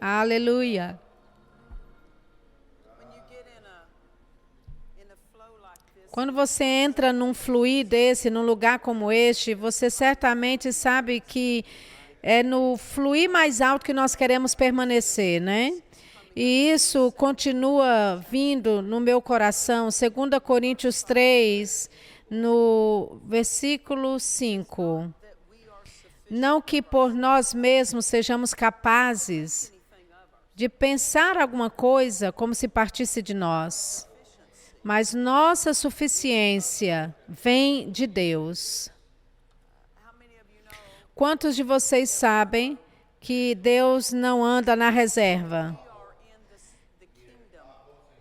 Aleluia. Quando você entra num fluir desse, num lugar como este, você certamente sabe que é no fluir mais alto que nós queremos permanecer, né? E isso continua vindo no meu coração, 2 Coríntios 3, no versículo 5. Não que por nós mesmos sejamos capazes de pensar alguma coisa como se partisse de nós, mas nossa suficiência vem de Deus. Quantos de vocês sabem que Deus não anda na reserva?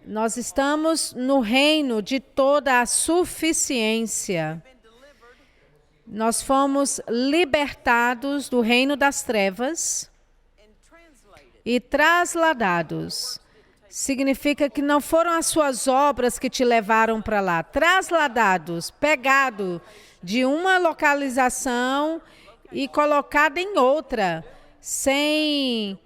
Nós estamos no reino de toda a suficiência. Nós fomos libertados do reino das trevas e trasladados. Significa que não foram as suas obras que te levaram para lá. Trasladados, pegado de uma localização e colocado em outra, sem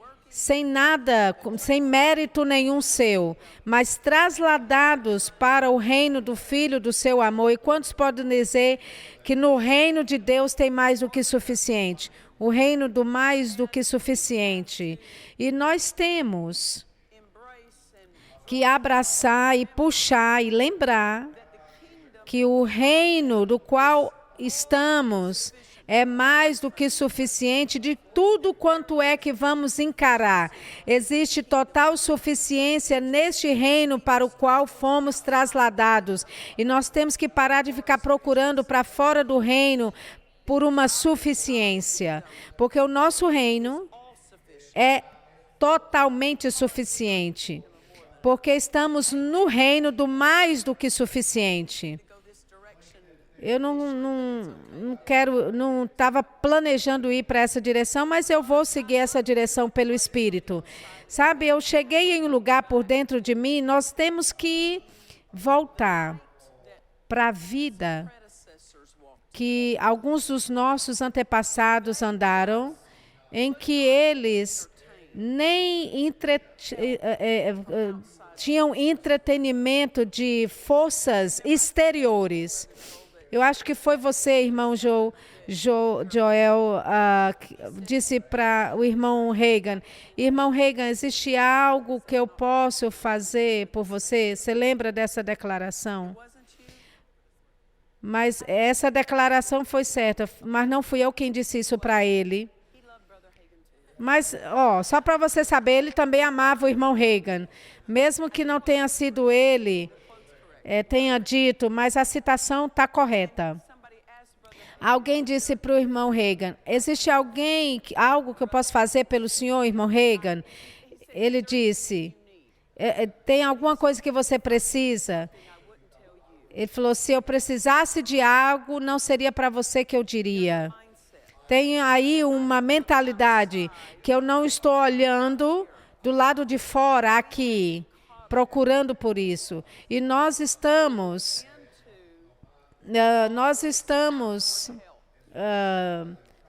nada, sem mérito nenhum seu, mas trasladados para o reino do Filho do seu amor. E quantos podem dizer que no reino de Deus tem mais do que suficiente? O reino do mais do que suficiente. E nós temos que abraçar e puxar e lembrar que o reino do qual estamos é mais do que suficiente de tudo quanto é que vamos encarar. Existe total suficiência neste reino para o qual fomos trasladados. E nós temos que parar de ficar procurando para fora do reino por uma suficiência. Porque o nosso reino é totalmente suficiente. Porque estamos no reino do mais do que suficiente. Eu não quero, não estava planejando ir para essa direção, mas eu vou seguir essa direção pelo Espírito. Sabe, eu cheguei em um lugar por dentro de mim, nós temos que voltar para a vida que alguns dos nossos antepassados andaram, em que eles nem tinham entretenimento de forças exteriores. Eu acho que foi você, irmão Joel, disse para o irmão Reagan, irmão Reagan, existe algo que eu posso fazer por você? Você lembra dessa declaração? Mas essa declaração foi certa, mas não fui eu quem disse isso para ele. Mas, só para você saber, ele também amava o irmão Reagan. Mesmo que não tenha sido ele, tenha dito, mas a citação está correta. Alguém disse para o irmão Reagan, existe algo que eu posso fazer pelo senhor, irmão Reagan? Ele disse, tem alguma coisa que você precisa? Ele falou, se eu precisasse de algo, não seria para você que eu diria. Tem aí uma mentalidade que eu não estou olhando do lado de fora aqui, procurando por isso. E nós estamos,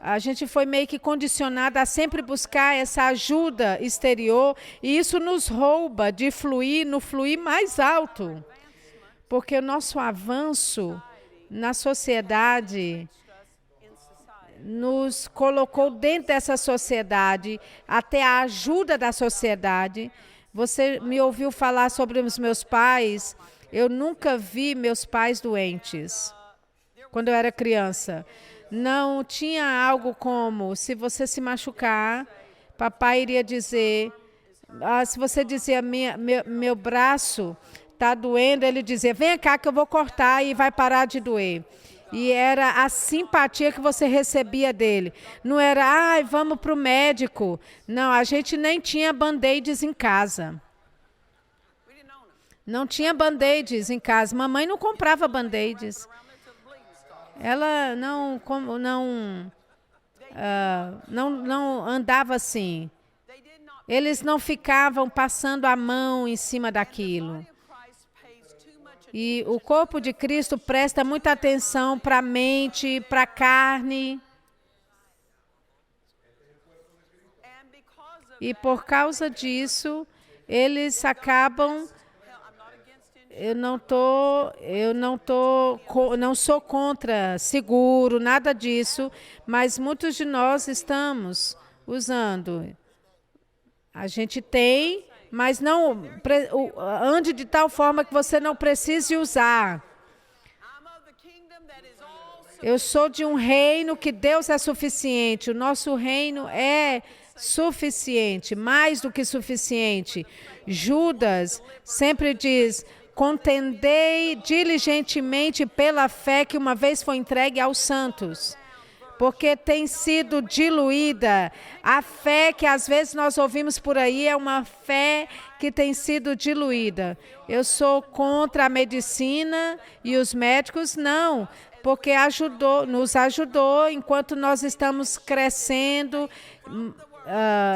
a gente foi meio que condicionada a sempre buscar essa ajuda exterior e isso nos rouba de fluir no fluir mais alto. Porque o nosso avanço na sociedade nos colocou dentro dessa sociedade, até a ajuda da sociedade. Você me ouviu falar sobre os meus pais. Eu nunca vi meus pais doentes quando eu era criança. Não tinha algo como, se você se machucar, papai iria dizer, se você dizia, meu braço está doendo, ele dizia, vem cá que eu vou cortar e vai parar de doer. E era a simpatia que você recebia dele. Não era, vamos para o médico. Não, a gente nem tinha band-aids em casa. Não tinha band-aids em casa. Mamãe não comprava band-aids. Ela não andava assim. Eles não ficavam passando a mão em cima daquilo. E o corpo de Cristo presta muita atenção para a mente, para a carne. E por causa disso, eles acabam. Não sou contra seguro, nada disso, mas muitos de nós estamos usando. A gente tem, mas não ande de tal forma que você não precise usar. Eu sou de um reino que Deus é suficiente. O nosso reino é suficiente, mais do que suficiente. Judas sempre diz: contendei diligentemente pela fé que uma vez foi entregue aos santos. Porque tem sido diluída. A fé que às vezes nós ouvimos por aí é uma fé que tem sido diluída. Eu sou contra a medicina e os médicos, não, porque nos ajudou enquanto nós estamos crescendo,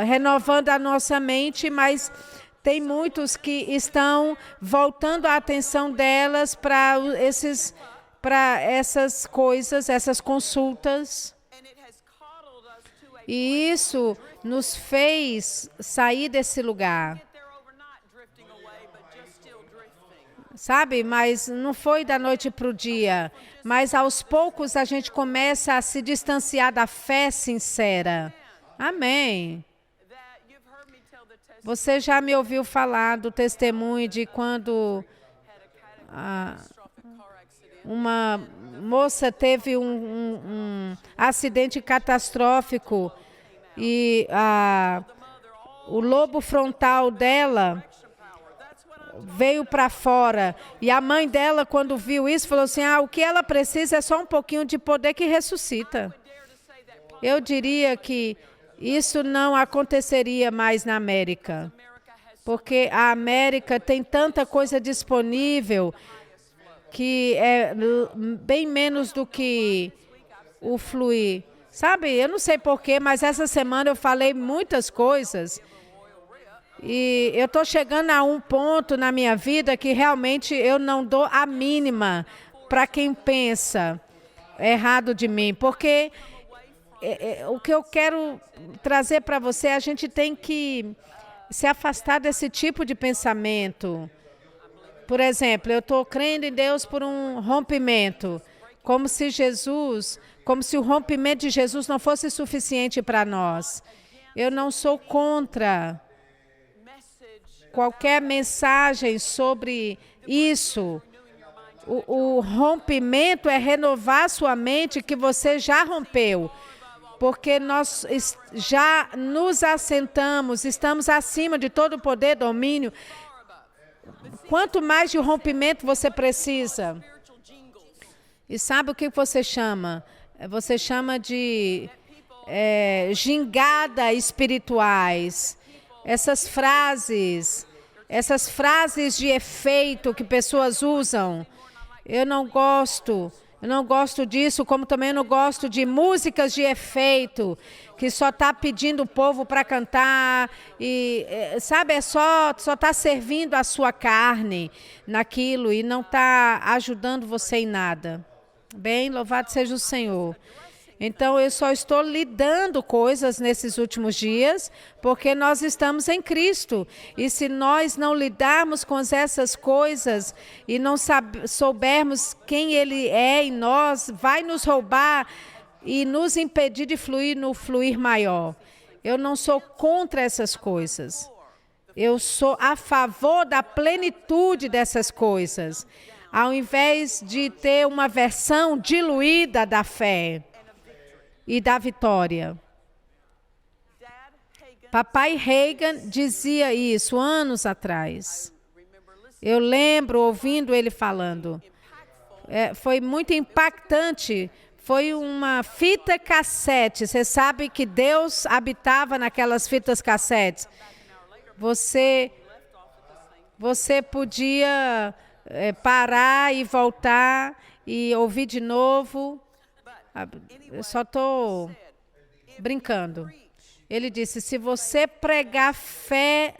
renovando a nossa mente, mas tem muitos que estão voltando a atenção delas para essas coisas, essas consultas. E isso nos fez sair desse lugar. Sabe? Mas não foi da noite para o dia. Mas aos poucos a gente começa a se distanciar da fé sincera. Amém. Você já me ouviu falar do testemunho de quando uma moça teve um acidente catastrófico e o lobo frontal dela veio para fora. E a mãe dela, quando viu isso, falou assim: o que ela precisa é só um pouquinho de poder que ressuscita. Eu diria que isso não aconteceria mais na América, porque a América tem tanta coisa disponível que é bem menos do que o fluir. Sabe, eu não sei porquê, mas essa semana eu falei muitas coisas e eu estou chegando a um ponto na minha vida que realmente eu não dou a mínima para quem pensa errado de mim, porque o que eu quero trazer para você, a gente tem que se afastar desse tipo de pensamento. Por exemplo, eu estou crendo em Deus por um rompimento, como se o rompimento de Jesus não fosse suficiente para nós. Eu não sou contra qualquer mensagem sobre isso. O rompimento é renovar sua mente que você já rompeu. Porque nós já nos assentamos, estamos acima de todo o poder, domínio. Quanto mais de rompimento você precisa? E sabe o que você chama? Você chama de gingada espirituais. Essas frases de efeito que pessoas usam. Eu não gosto disso, como também não gosto de músicas de efeito, que só está pedindo o povo para cantar, e, sabe, só está servindo a sua carne naquilo e não está ajudando você em nada. Bem, louvado seja o Senhor. Então, eu só estou lidando coisas nesses últimos dias, porque nós estamos em Cristo. E se nós não lidarmos com essas coisas e não soubermos quem Ele é em nós, vai nos roubar e nos impedir de fluir no fluir maior. Eu não sou contra essas coisas. Eu sou a favor da plenitude dessas coisas, ao invés de ter uma versão diluída da fé e da vitória. Papai Reagan dizia isso anos atrás. Eu lembro ouvindo ele falando. Foi muito impactante. Foi uma fita cassete. Você sabe que Deus habitava naquelas fitas cassetes. Você podia parar e voltar e ouvir de novo. Eu só estou brincando. Ele disse, se você pregar fé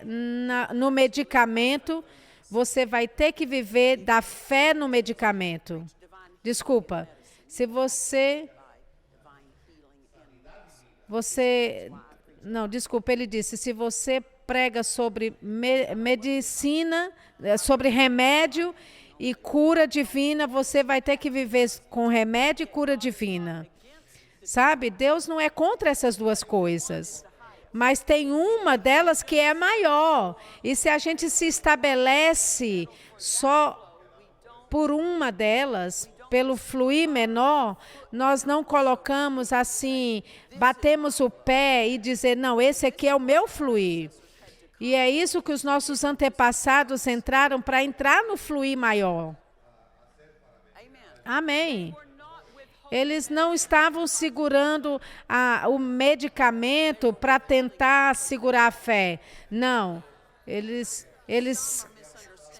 no medicamento, você vai ter que viver da fé no medicamento. Desculpa. Se você Não, desculpa, ele disse, se você prega sobre medicina, sobre remédio e cura divina, você vai ter que viver com remédio e cura divina. Sabe, Deus não é contra essas duas coisas. Mas tem uma delas que é maior. E se a gente se estabelece só por uma delas, pelo fluir menor, nós não colocamos assim, batemos o pé e dizer, não, esse aqui é o meu fluir. E é isso que os nossos antepassados entraram para entrar no fluir maior. Amém. Eles não estavam segurando o medicamento para tentar segurar a fé. Não, eles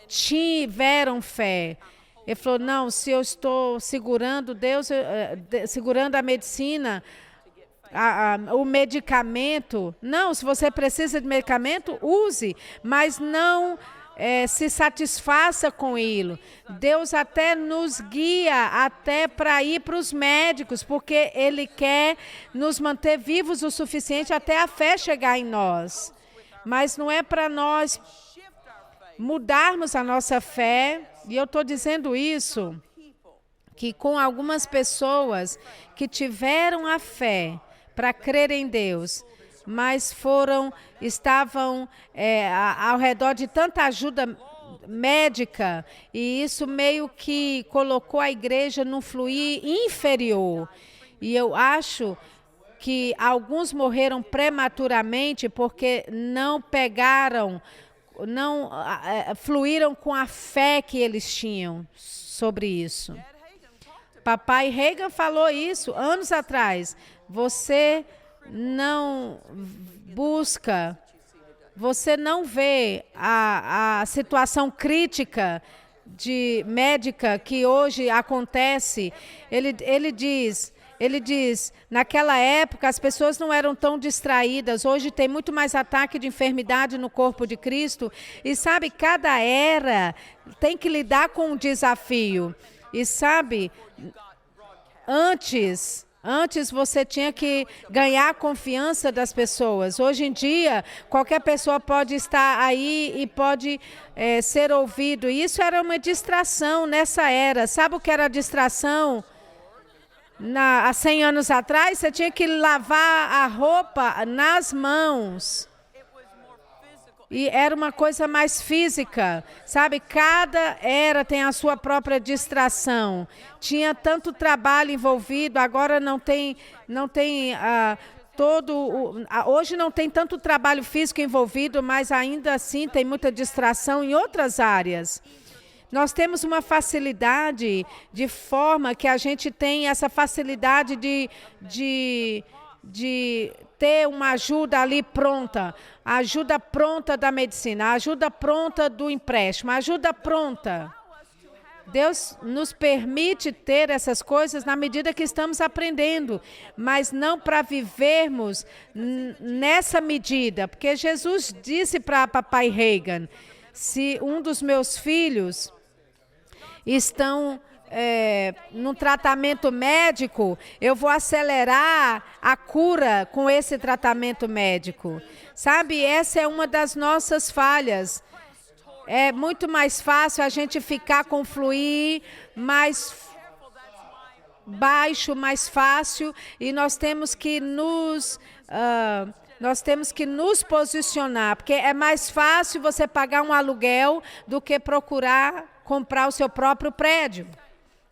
tiveram fé. Ele falou, não, se eu estou segurando Deus, segurando a medicina, o medicamento, não, se você precisa de medicamento, use, mas não se satisfaça com ele. Deus até nos guia até para ir para os médicos, porque Ele quer nos manter vivos o suficiente até a fé chegar em nós. Mas não é para nós mudarmos a nossa fé, e eu estou dizendo isso, que com algumas pessoas que tiveram a fé para crer em Deus, mas estavam ao redor de tanta ajuda médica, e isso meio que colocou a igreja num fluir inferior. E eu acho que alguns morreram prematuramente porque não fluíram com a fé que eles tinham sobre isso. Papai Reagan falou isso anos atrás. Você não busca, você não vê a situação crítica médica que hoje acontece. Ele diz, naquela época as pessoas não eram tão distraídas, hoje tem muito mais ataque de enfermidade no corpo de Cristo. E sabe, cada era tem que lidar com um desafio. E sabe, antes você tinha que ganhar a confiança das pessoas. Hoje em dia, qualquer pessoa pode estar aí e pode ser ouvido. E isso era uma distração nessa era. Sabe o que era distração? Há 100 anos atrás, você tinha que lavar a roupa nas mãos. E era uma coisa mais física, sabe? Cada era tem a sua própria distração. Tinha tanto trabalho envolvido, agora não tem hoje não tem tanto trabalho físico envolvido, mas ainda assim tem muita distração em outras áreas. Nós temos uma facilidade de forma que a gente tem essa facilidade de ter uma ajuda ali pronta, a ajuda pronta da medicina, a ajuda pronta do empréstimo, a ajuda pronta. Deus nos permite ter essas coisas na medida que estamos aprendendo, mas não para vivermos nessa medida, porque Jesus disse para papai Reagan, se um dos meus filhos estão num tratamento médico, eu vou acelerar a cura com esse tratamento médico. Sabe, essa é uma das nossas falhas. É muito mais fácil a gente ficar com fluir mais baixo, mais fácil, e nós temos que nos posicionar, porque é mais fácil você pagar um aluguel do que procurar comprar o seu próprio prédio.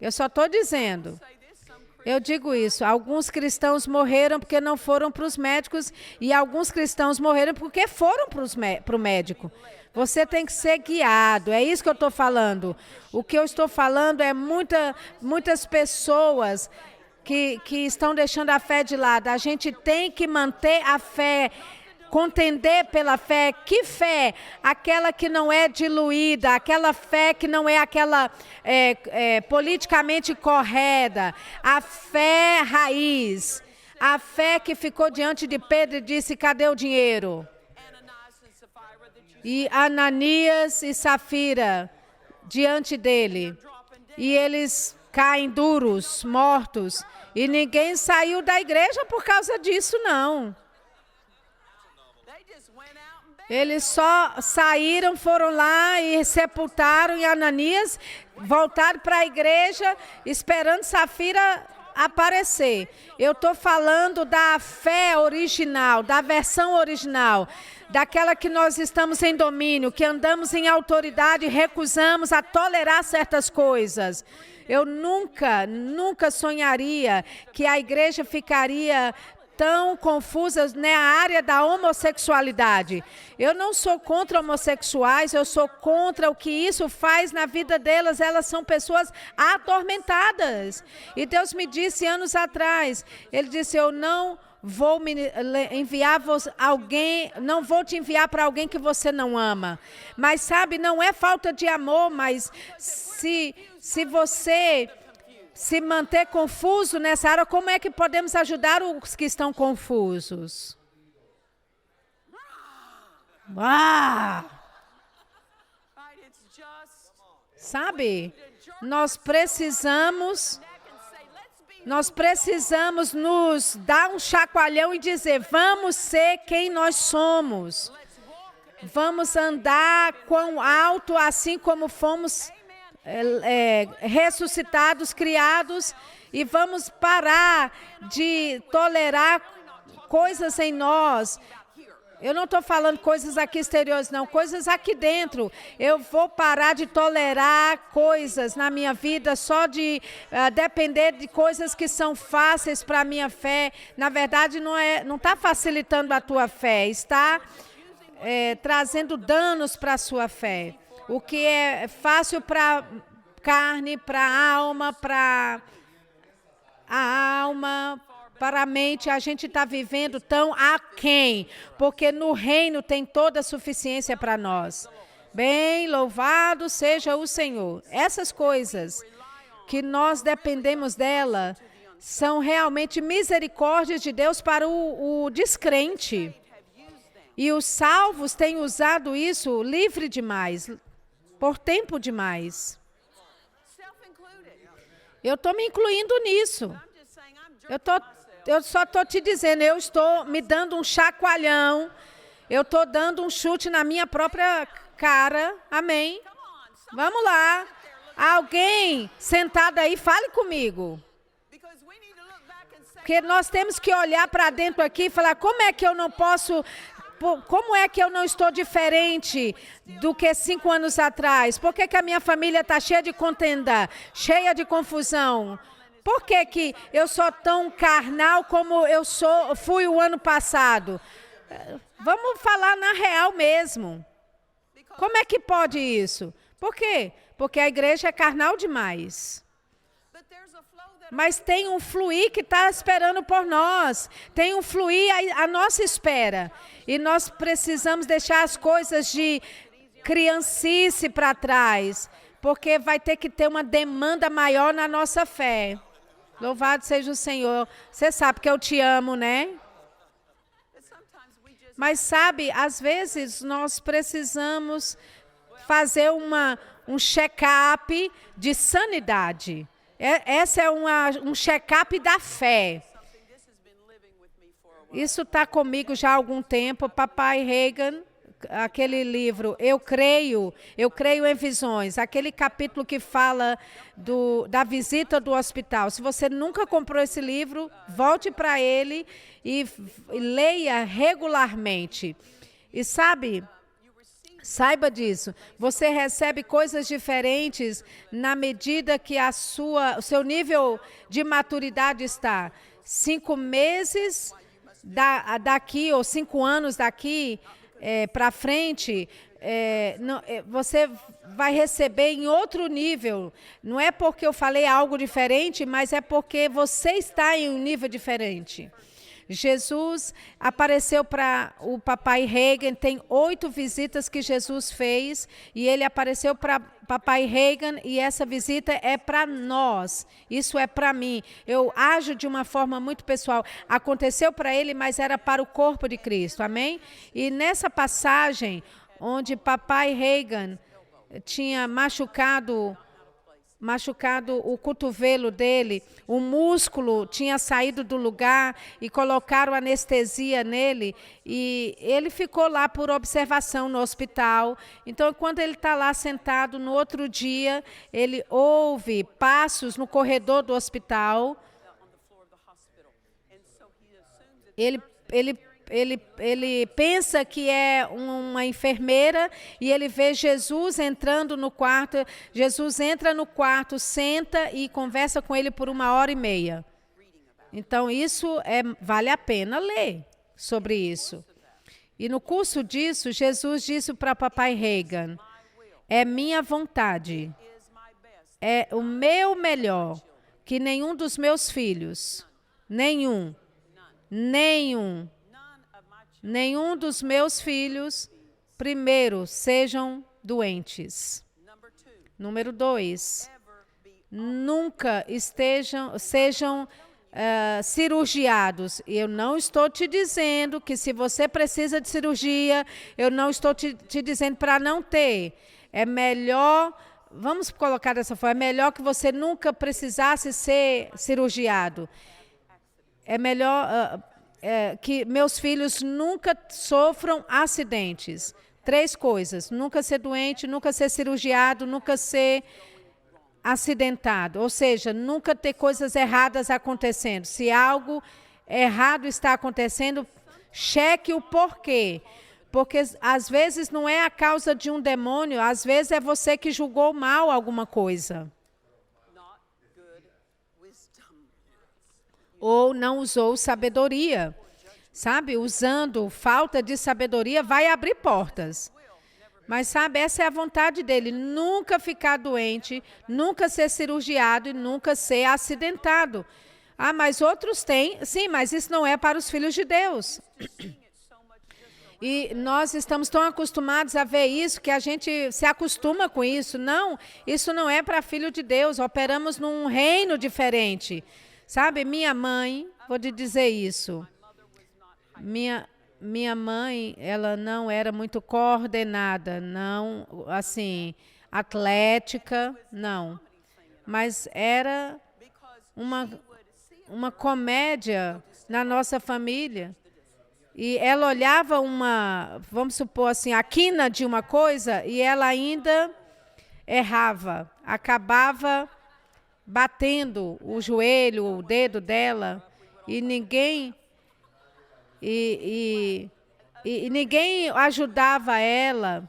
Eu só estou dizendo. Eu digo isso. Alguns cristãos morreram porque não foram para os médicos e alguns cristãos morreram porque foram para o médico. Você tem que ser guiado. É isso que eu estou falando. O que eu estou falando é muitas pessoas que estão deixando a fé de lado. A gente tem que manter a fé, contender pela fé. Que fé? Aquela que não é diluída, aquela fé que não é aquela politicamente correta, a fé raiz, a fé que ficou diante de Pedro e disse, cadê o dinheiro? E Ananias e Safira diante dele, e eles caem duros, mortos, e ninguém saiu da igreja por causa disso, não. Eles só saíram, foram lá e sepultaram e Ananias, voltaram para a igreja esperando Safira aparecer. Eu estou falando da fé original, da versão original, daquela que nós estamos em domínio, que andamos em autoridade e recusamos a tolerar certas coisas. Eu nunca sonharia que a igreja ficaria tão confusas na área da homossexualidade. Eu não sou contra homossexuais, eu sou contra o que isso faz na vida delas. Elas são pessoas atormentadas. E Deus me disse anos atrás, Ele disse, eu não vou enviar alguém, não vou te enviar para alguém que você não ama. Mas sabe, não é falta de amor, mas se você se manter confuso nessa área, como é que podemos ajudar os que estão confusos? Sabe, nós precisamos nos dar um chacoalhão e dizer, vamos ser quem nós somos. Vamos andar quão alto, assim como fomos ressuscitados, criados, e vamos parar de tolerar coisas em nós. Eu não estou falando coisas aqui exteriores, não, coisas aqui dentro. Eu vou parar de tolerar coisas na minha vida só de depender de coisas que são fáceis para a minha fé. Na verdade, não está facilitando a tua fé, está trazendo danos para a sua fé. O que é fácil para carne, para a alma, para a mente, a gente está vivendo tão aquém, porque no reino tem toda a suficiência para nós. Bem, louvado seja o Senhor. Essas coisas que nós dependemos dela são realmente misericórdias de Deus para o descrente. E os salvos têm usado isso livre demais, por tempo demais. Eu estou me incluindo nisso. Eu só estou te dizendo, eu estou me dando um chacoalhão, eu estou dando um chute na minha própria cara. Amém? Vamos lá. Alguém sentado aí, fale comigo. Porque nós temos que olhar para dentro aqui e falar, como é que eu não posso... Como é que eu não estou diferente do que 5 anos atrás? Por que a minha família está cheia de contenda, cheia de confusão? Por que eu sou tão carnal como fui o ano passado? Vamos falar na real mesmo. Como é que pode isso? Por quê? Porque a igreja é carnal demais. Mas tem um fluir que está esperando por nós. Tem um fluir à nossa espera. E nós precisamos deixar as coisas de criancice para trás. Porque vai ter que ter uma demanda maior na nossa fé. Louvado seja o Senhor. Você sabe que eu te amo, né? Mas sabe, às vezes nós precisamos fazer um check-up de sanidade. Essa é um check-up da fé. Isso está comigo já há algum tempo. Papai Reagan, aquele livro, Eu Creio em Visões, aquele capítulo que fala da visita do hospital. Se você nunca comprou esse livro, volte para ele e leia regularmente. E saiba disso, você recebe coisas diferentes na medida que o seu nível de maturidade está. 5 meses daqui, ou 5 anos daqui para frente, você vai receber em outro nível. Não é porque eu falei algo diferente, mas é porque você está em um nível diferente. Jesus apareceu para o papai Reagan, tem 8 visitas que Jesus fez, e ele apareceu para papai Reagan, e essa visita é para nós, isso é para mim. Eu ajo de uma forma muito pessoal. Aconteceu para ele, mas era para o corpo de Cristo, amém? E nessa passagem, onde papai Reagan tinha machucado machucado o cotovelo dele, o músculo tinha saído do lugar e colocaram anestesia nele e ele ficou lá por observação no hospital. Então, quando ele está lá sentado no outro dia, ele ouve passos no corredor do hospital. Ele pensa que é uma enfermeira e ele vê Jesus entrando no quarto. Jesus entra no quarto, senta e conversa com ele por 1h30. Então, isso vale a pena ler sobre isso. E no curso disso, Jesus disse para papai Reagan, é minha vontade, é o meu melhor, que nenhum dos meus filhos, nenhum dos meus filhos, primeiro, sejam doentes. Número 2, nunca sejam cirurgiados. Eu não estou te dizendo que se você precisa de cirurgia, eu não estou te dizendo para não ter. É melhor, vamos colocar dessa forma, é melhor que você nunca precisasse ser cirurgiado. É melhor que meus filhos nunca sofram acidentes. 3 coisas, nunca ser doente, nunca ser cirurgiado, nunca ser acidentado. Ou seja, nunca ter coisas erradas acontecendo. Se algo errado está acontecendo, cheque o porquê. Porque às vezes não é a causa de um demônio, às vezes é você que julgou mal alguma coisa. Ou não usou sabedoria, sabe? Usando falta de sabedoria vai abrir portas. Mas, sabe, essa é a vontade dele, nunca ficar doente, nunca ser cirurgiado e nunca ser acidentado. Ah, mas outros têm. Sim, mas isso não é para os filhos de Deus. E nós estamos tão acostumados a ver isso que a gente se acostuma com isso. Não, isso não é para filho de Deus, operamos num reino diferente. Sabe, minha mãe, vou te dizer isso, minha mãe, ela não era muito coordenada, não, assim, atlética, não. Mas era uma comédia na nossa família. E ela olhava vamos supor assim, a quina de uma coisa e ela ainda errava, acabava batendo o joelho, o dedo dela, e ninguém ninguém ajudava ela.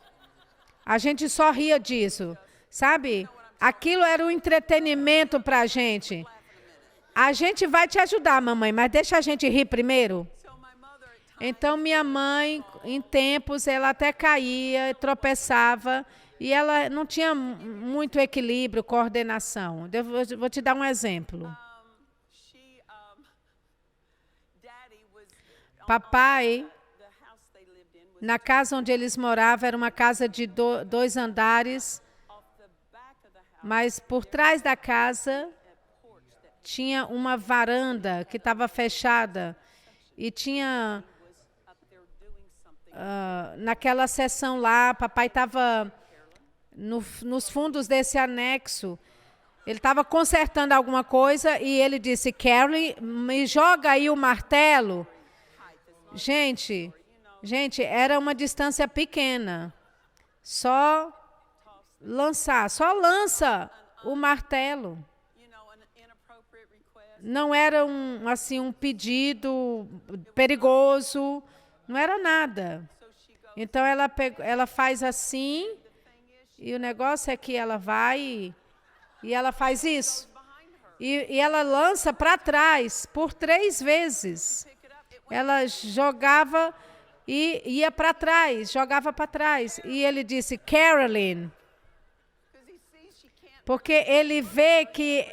A gente só ria disso, sabe? Aquilo era um entretenimento para a gente. A gente vai te ajudar, mamãe, mas deixa a gente rir primeiro. Então, minha mãe, em tempos, ela até caía, tropeçava, e ela não tinha muito equilíbrio, coordenação. Eu vou te dar um exemplo. Papai, na casa onde eles moravam, era uma casa de 2 andares, mas por trás da casa tinha uma varanda que estava fechada e tinha... naquela sessão lá, papai estava nos fundos desse anexo, ele estava consertando alguma coisa e ele disse, Carolyn, me joga aí o martelo. Gente, era uma distância pequena. Só lança o martelo. Não era um pedido perigoso, não era nada. Então ela faz assim, e o negócio é que ela vai e ela faz isso. E ela lança para trás por 3 vezes. Ela jogava e ia para trás, jogava para trás. E ele disse, Carolyn, porque ele vê que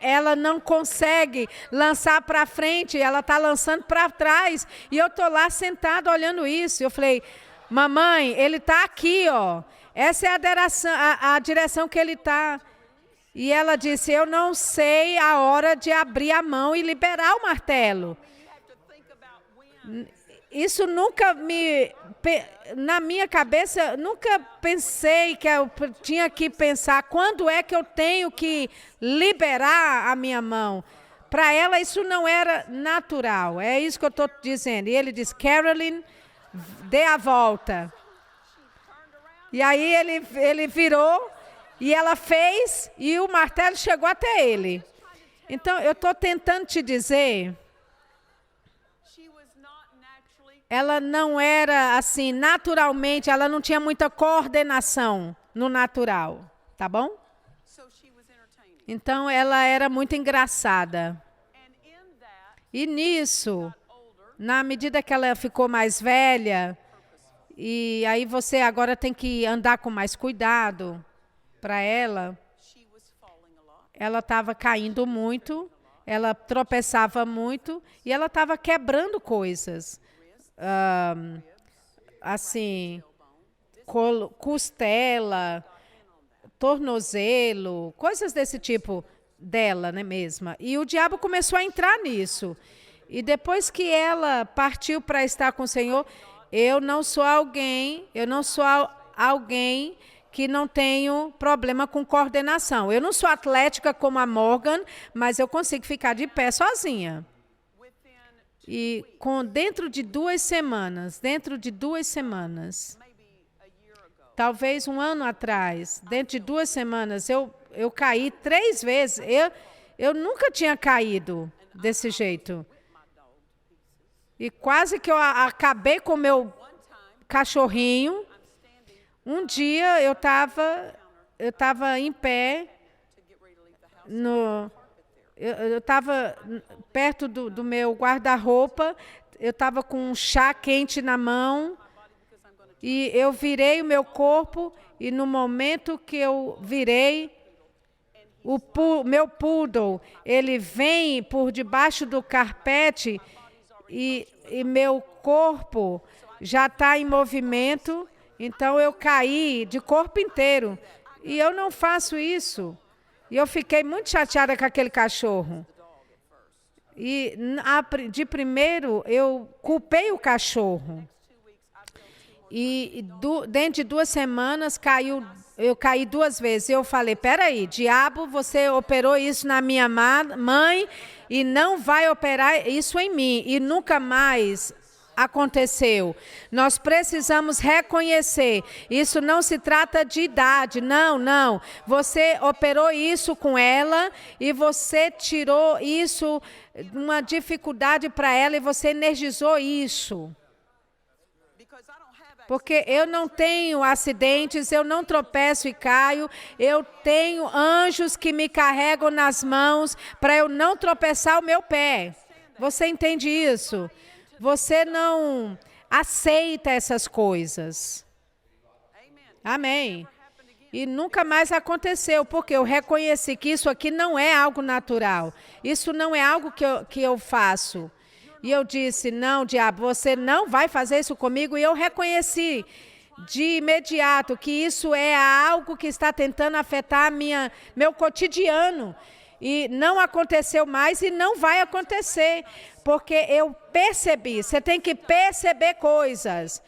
ela não consegue lançar para frente, ela está lançando para trás. E eu estou lá sentada olhando isso. Eu falei, mamãe, ele está aqui, ó. Essa é a direção que ele está. E ela disse, eu não sei a hora de abrir a mão e liberar o martelo. isso nunca na minha cabeça, nunca pensei que eu tinha que pensar quando é que eu tenho que liberar a minha mão. Para ela isso não era natural, é isso que eu estou dizendo. E ele diz, Carolyn, dê a volta. E aí ele virou e ela fez e o martelo chegou até ele. Então eu estou tentando te dizer, ela não era assim, naturalmente, ela não tinha muita coordenação no natural, tá bom? Então ela era muito engraçada. E nisso, na medida que ela ficou mais velha, e aí você agora tem que andar com mais cuidado para ela. Ela estava caindo muito, ela tropeçava muito e ela estava quebrando coisas. Assim, costela, tornozelo, coisas desse tipo dela, né, mesma. E o diabo começou a entrar nisso. E depois que ela partiu para estar com o Senhor, eu não sou alguém que não tenho problema com coordenação. Eu não sou atlética como a Morgan, mas eu consigo ficar de pé sozinha. E dentro de 2 semanas, talvez um ano atrás, dentro de 2 semanas, eu caí 3 vezes. Eu nunca tinha caído desse jeito. E quase que eu acabei com o meu cachorrinho. Um dia eu estava em pé, eu estava perto do meu guarda-roupa, eu estava com um chá quente na mão, e eu virei o meu corpo, e no momento que eu virei, meu poodle, ele vem por debaixo do carpete, e meu corpo já está em movimento. Então eu caí de corpo inteiro. E eu não faço isso. E eu fiquei muito chateada com aquele cachorro. E de primeiro eu culpei o cachorro. E dentro de 2 semanas eu caí 2 vezes. Eu falei, peraí, diabo, você operou isso na minha mãe e não vai operar isso em mim. E nunca mais aconteceu. Nós precisamos reconhecer. Isso não se trata de idade. Não. Você operou isso com ela e você tirou isso, uma dificuldade para ela, e você energizou isso. Porque eu não tenho acidentes, eu não tropeço e caio, eu tenho anjos que me carregam nas mãos para eu não tropeçar o meu pé. Você entende isso? Você não aceita essas coisas. Amém. E nunca mais aconteceu, porque eu reconheci que isso aqui não é algo natural. Isso não é algo que eu faço. E eu disse, não, diabo, você não vai fazer isso comigo. E eu reconheci de imediato que isso é algo que está tentando afetar meu cotidiano. E não aconteceu mais e não vai acontecer, porque eu percebi. Você tem que perceber coisas.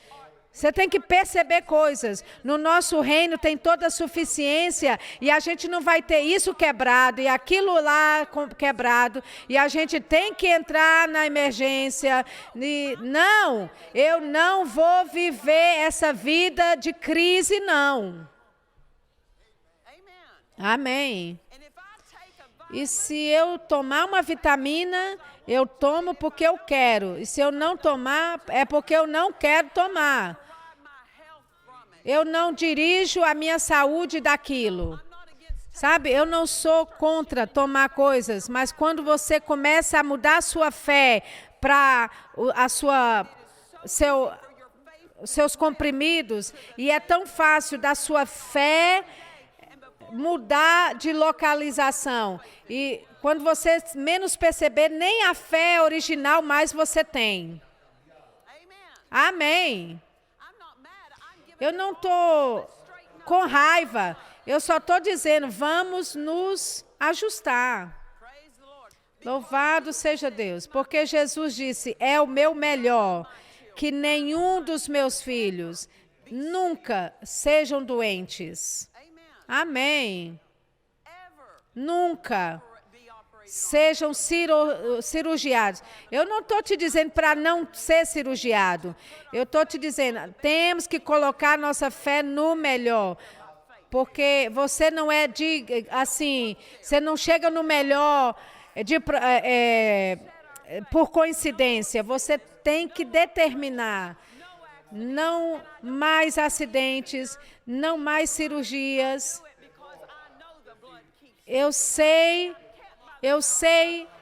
Você tem que perceber coisas. No nosso reino tem toda a suficiência e a gente não vai ter isso quebrado e aquilo lá quebrado e a gente tem que entrar na emergência. E, não, eu não vou viver essa vida de crise, não. Amém. E se eu tomar uma vitamina, eu tomo porque eu quero. E se eu não tomar, é porque eu não quero tomar. Eu não dirijo a minha saúde daquilo. Sabe, eu não sou contra tomar coisas, mas quando você começa a mudar a sua fé para seus comprimidos, e é tão fácil da sua fé mudar de localização. E quando você menos perceber, nem a fé original mais você tem. Amém. Eu não estou com raiva. Eu só estou dizendo, vamos nos ajustar. Louvado seja Deus. Porque Jesus disse, é o meu melhor que nenhum dos meus filhos nunca sejam doentes. Amém. Nunca sejam cirurgiados. Eu não estou te dizendo para não ser cirurgiado. Eu estou te dizendo, temos que colocar nossa fé no melhor. Porque você não é assim, você não chega no melhor por coincidência. Você tem que determinar. Não mais acidentes, não mais cirurgias. Eu sei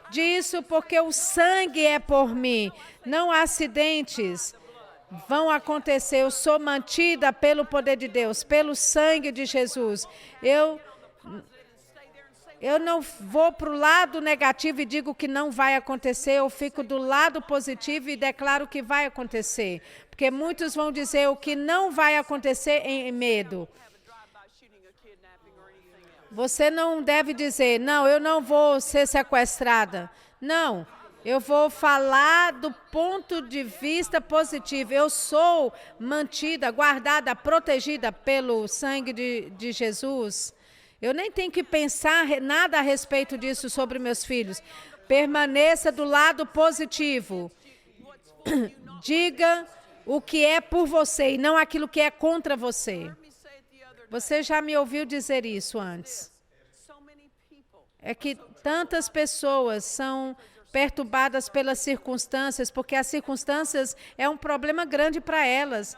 disso porque o sangue é por mim. Não há acidentes vão acontecer. Eu sou mantida pelo poder de Deus, pelo sangue de Jesus. Eu não vou para o lado negativo e digo que não vai acontecer. Eu fico do lado positivo e declaro que vai acontecer. Porque muitos vão dizer o que não vai acontecer em medo. Você não deve dizer, não, eu não vou ser sequestrada. Não, eu vou falar do ponto de vista positivo. Eu sou mantida, guardada, protegida pelo sangue de Jesus. Eu nem tenho que pensar nada a respeito disso sobre meus filhos. Permaneça do lado positivo. Diga o que é por você e não aquilo que é contra você. Você já me ouviu dizer isso antes. É que tantas pessoas são perturbadas pelas circunstâncias, porque as circunstâncias é um problema grande para elas.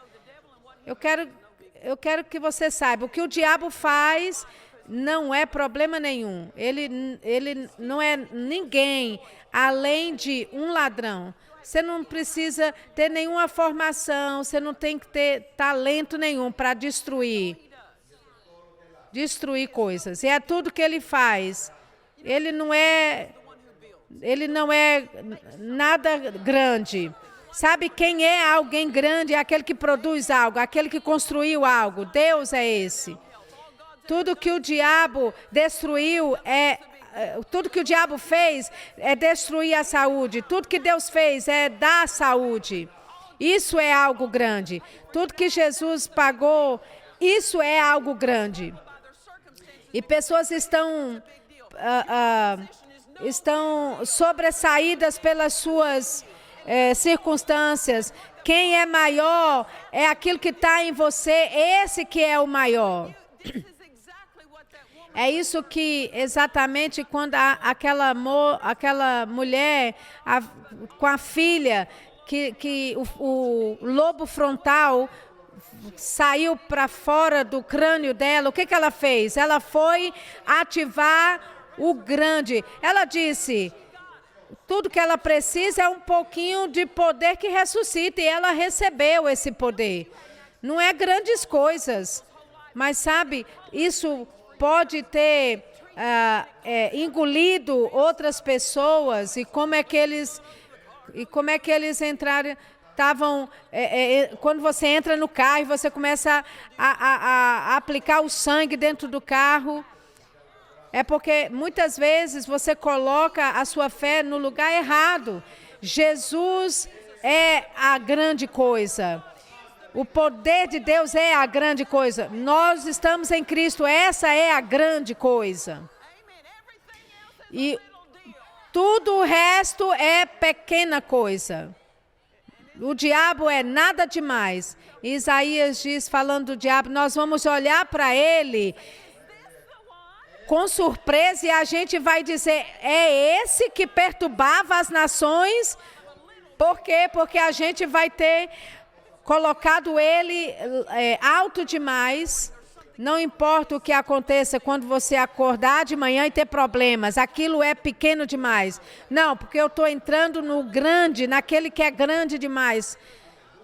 Eu quero que você saiba, o que o diabo faz não é problema nenhum. Ele não é ninguém além de um ladrão. Você não precisa ter nenhuma formação, você não tem que ter talento nenhum para destruir coisas. E é tudo que ele faz. Ele não é nada grande. Sabe quem é alguém grande? É aquele que produz algo, aquele que construiu algo. Deus é esse. Tudo que o diabo destruiu tudo que o diabo fez é destruir a saúde. Tudo que Deus fez é dar saúde. Isso é algo grande. Tudo que Jesus pagou, isso é algo grande. E pessoas estão sobressaídas pelas suas circunstâncias. Quem é maior é aquilo que está em você, esse que é o maior. É isso que exatamente quando aquela mulher com a filha, que o lobo frontal saiu para fora do crânio dela, o que ela fez? Ela foi ativar o grande. Ela disse, tudo que ela precisa é um pouquinho de poder que ressuscita, e ela recebeu esse poder. Não é grandes coisas, mas sabe, isso pode ter engolido outras pessoas, e como é que eles entraram. Quando você entra no carro e você começa a aplicar o sangue dentro do carro, é porque muitas vezes você coloca a sua fé no lugar errado. Jesus é a grande coisa. O poder de Deus é a grande coisa. Nós estamos em Cristo, essa é a grande coisa. E tudo o resto é pequena coisa. O diabo é nada demais. Isaías diz, falando do diabo, nós vamos olhar para ele com surpresa e a gente vai dizer, é esse que perturbava as nações? Por quê? Porque a gente vai ter colocado ele alto demais. Não importa o que aconteça quando você acordar de manhã e ter problemas, aquilo é pequeno demais. Não, porque eu estou entrando no grande, naquele que é grande demais.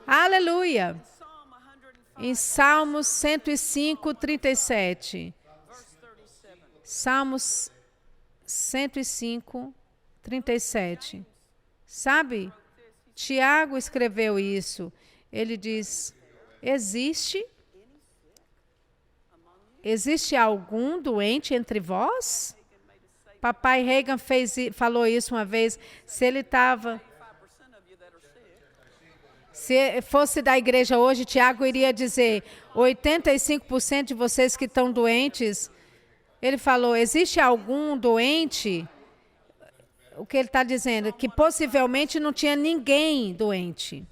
Aleluia. Em Salmos 105, 37. Salmos 105, 37. Sabe? Tiago escreveu isso. Ele diz, existe algum doente entre vós? Papai Reagan falou isso uma vez. Se Se fosse da igreja hoje, Tiago iria dizer, 85% de vocês que estão doentes, ele falou, existe algum doente? O que ele está dizendo? Que possivelmente não tinha ninguém doente.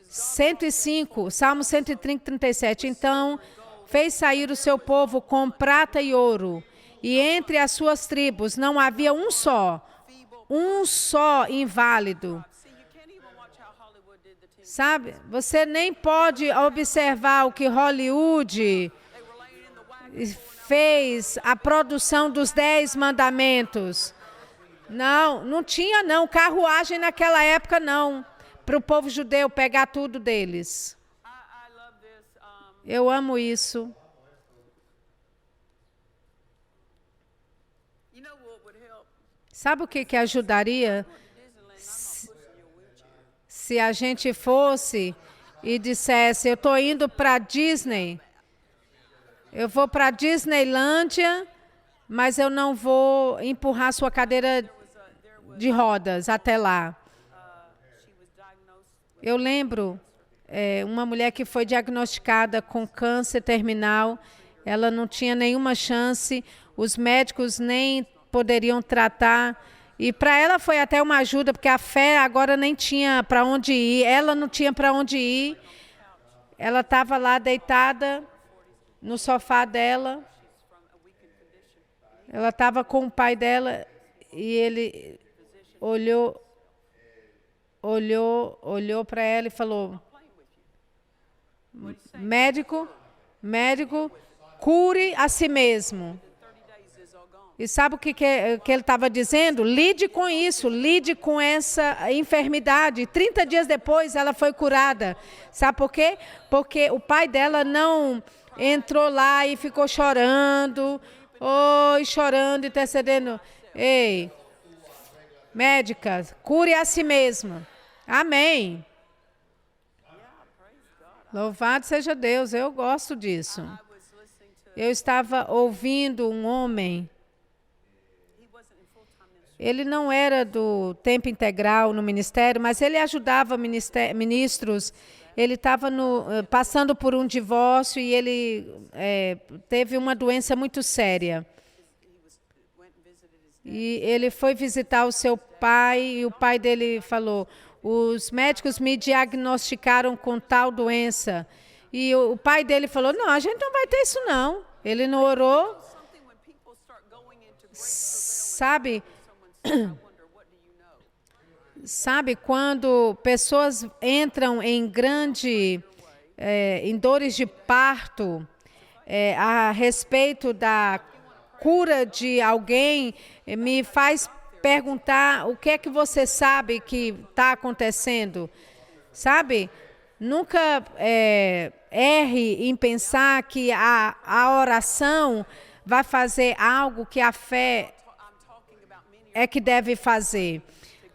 105, Salmo 130, 37. Então, fez sair o seu povo com prata e ouro, e entre as suas tribos não havia um só inválido. Sabe, você nem pode observar o que Hollywood fez, a produção dos 10 mandamentos. Não tinha não, carruagem naquela época não, para o povo judeu pegar tudo deles. Eu amo isso. Sabe o que ajudaria? Se a gente fosse e dissesse, eu estou indo para Disney, eu vou para Disneylândia, mas eu não vou empurrar sua cadeira de rodas até lá. Eu lembro uma mulher que foi diagnosticada com câncer terminal, ela não tinha nenhuma chance, os médicos nem poderiam tratar. E para ela foi até uma ajuda, porque a fé agora nem tinha para onde ir. Ela não tinha para onde ir. Ela estava lá deitada no sofá dela. Ela estava com o pai dela e ele olhou para ela e falou, médico, cure a si mesmo. E sabe o que ele estava dizendo? Lide com isso, lide com essa enfermidade. 30 dias depois, ela foi curada. Sabe por quê? Porque o pai dela não entrou lá e ficou chorando, chorando, intercedendo. Ei, médica, cure a si mesma. Amém. Louvado seja Deus, eu gosto disso. Eu estava ouvindo um homem. Ele não era do tempo integral no ministério, mas ele ajudava ministros. Ele estava passando por um divórcio e ele teve uma doença muito séria. E ele foi visitar o seu pai e o pai dele falou, os médicos me diagnosticaram com tal doença. E o pai dele falou, não, a gente não vai ter isso não. Ele não orou. Sabe, quando pessoas entram em em dores de parto, a respeito da cura de alguém, me faz perguntar o que é que você sabe que está acontecendo. Sabe, nunca erre em pensar que a oração vai fazer algo que a fé é que deve fazer.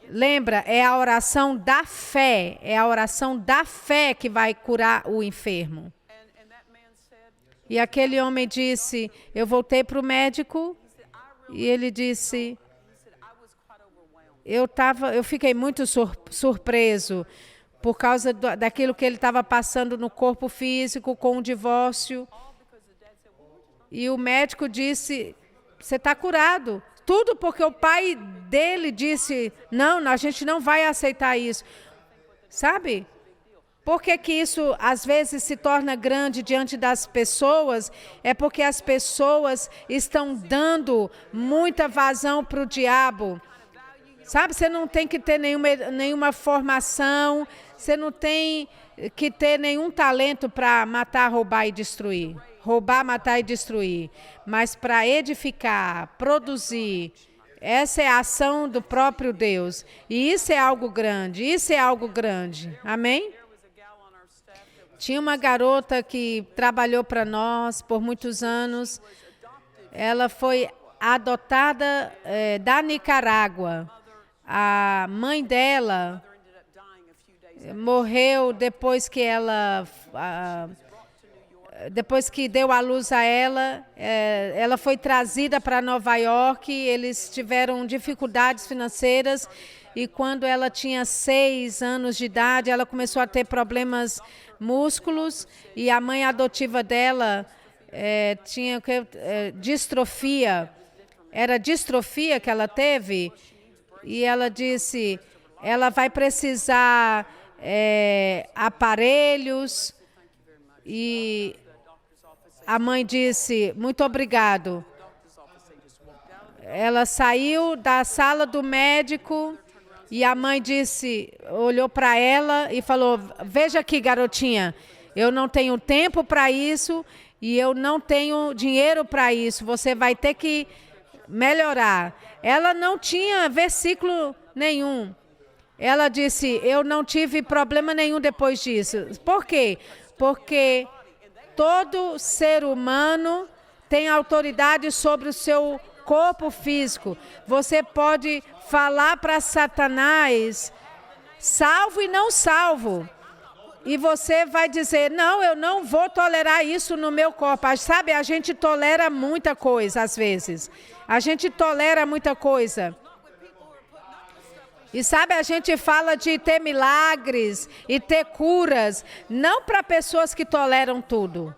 Lembra, é a oração da fé que vai curar o enfermo. E aquele homem disse, eu voltei para o médico e ele disse, eu fiquei muito surpreso por causa daquilo que ele estava passando no corpo físico com o divórcio. E o médico disse, você está curado. Tudo porque o pai dele disse, não, a gente não vai aceitar isso. Sabe? Por que isso às vezes se torna grande diante das pessoas? É porque as pessoas estão dando muita vazão para o diabo. Sabe, você não tem que ter nenhuma formação, você não tem que ter nenhum talento para matar, roubar e destruir. Roubar, matar e destruir. Mas para edificar, produzir, essa é a ação do próprio Deus. E isso é algo grande, Amém? Tinha uma garota que trabalhou para nós por muitos anos. Ela foi adotada da Nicarágua. A mãe dela morreu depois que deu à luz a ela. Ela foi trazida para Nova York. Eles tiveram dificuldades financeiras e quando ela tinha 6 anos de idade, ela começou a ter problemas músculos, e a mãe adotiva dela tinha distrofia. Era distrofia que ela teve, e ela disse, ela vai precisar aparelhos, e a mãe disse, muito obrigado. Ela saiu da sala do médico e a mãe disse, olhou para ela e falou, veja aqui, garotinha, eu não tenho tempo para isso e eu não tenho dinheiro para isso, você vai ter que melhorar. Ela não tinha versículo nenhum. Ela disse, eu não tive problema nenhum depois disso. Por quê? Porque todo ser humano tem autoridade sobre o seu corpo físico. Você pode falar para Satanás, salvo e não salvo. E você vai dizer, não, eu não vou tolerar isso no meu corpo. Sabe, a gente tolera muita coisa às vezes. A gente tolera muita coisa. E sabe, a gente fala de ter milagres e ter curas, não para pessoas que toleram tudo.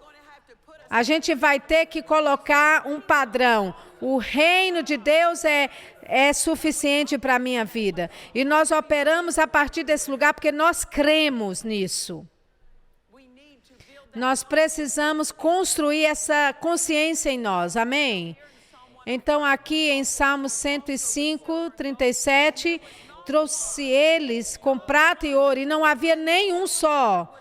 A gente vai ter que colocar um padrão. O reino de Deus é suficiente para a minha vida. E nós operamos a partir desse lugar porque nós cremos nisso. Nós precisamos construir essa consciência em nós. Amém? Então, aqui em Salmos 105, 37, trouxe eles com prata e ouro, e não havia nenhum só.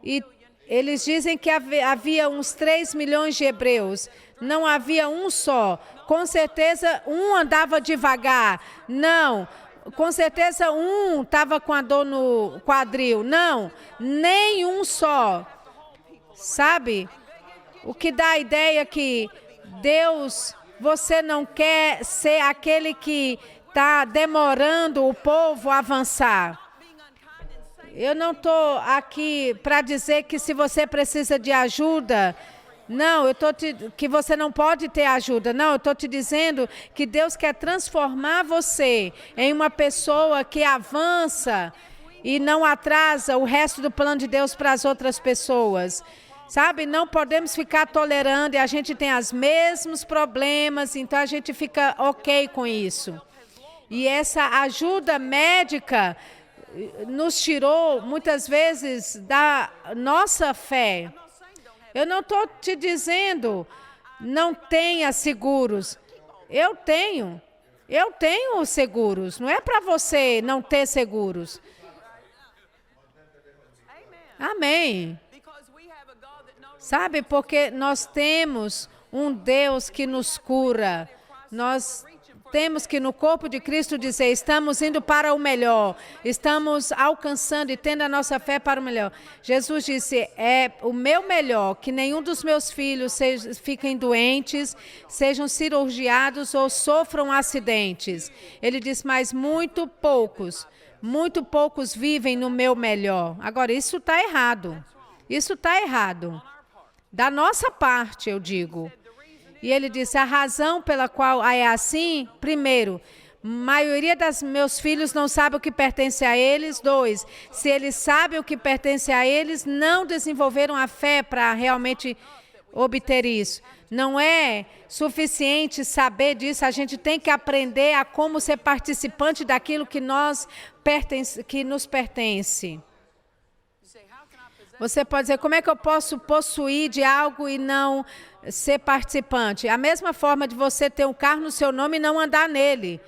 E eles dizem que havia uns 3 milhões de hebreus. Não havia um só. Com certeza, um andava devagar. Não. Com certeza, um estava com a dor no quadril. Não. Nenhum só. Sabe? O que dá a ideia que Deus, você não quer ser aquele que está demorando o povo a avançar. Eu não estou aqui para dizer que se você precisa de ajuda, não, que você não pode ter ajuda. Não, eu estou te dizendo que Deus quer transformar você em uma pessoa que avança e não atrasa o resto do plano de Deus para as outras pessoas. Sabe, não podemos ficar tolerando e a gente tem os mesmos problemas, então a gente fica ok com isso. E essa ajuda médica nos tirou, muitas vezes, da nossa fé. Eu não estou te dizendo, não tenha seguros. Eu tenho seguros. Não é para você não ter seguros. Amém. Sabe, porque nós temos um Deus que nos cura. Nós temos que no corpo de Cristo dizer, estamos indo para o melhor, estamos alcançando e tendo a nossa fé para o melhor. Jesus disse, é o meu melhor, que nenhum dos meus filhos fiquem doentes, sejam cirurgiados ou sofram acidentes. Ele disse, mas muito poucos vivem no meu melhor. Agora, isso está errado. Isso está errado. Da nossa parte, eu digo. E ele disse, a razão pela qual é assim, primeiro, a maioria dos meus filhos não sabe o que pertence a eles. 2, se eles sabem o que pertence a eles, não desenvolveram a fé para realmente obter isso. Não é suficiente saber disso, a gente tem que aprender a como ser participante daquilo que nos pertence. Você pode dizer, como é que eu posso possuir de algo e não ser participante? A mesma forma de você ter um carro no seu nome e não andar nele.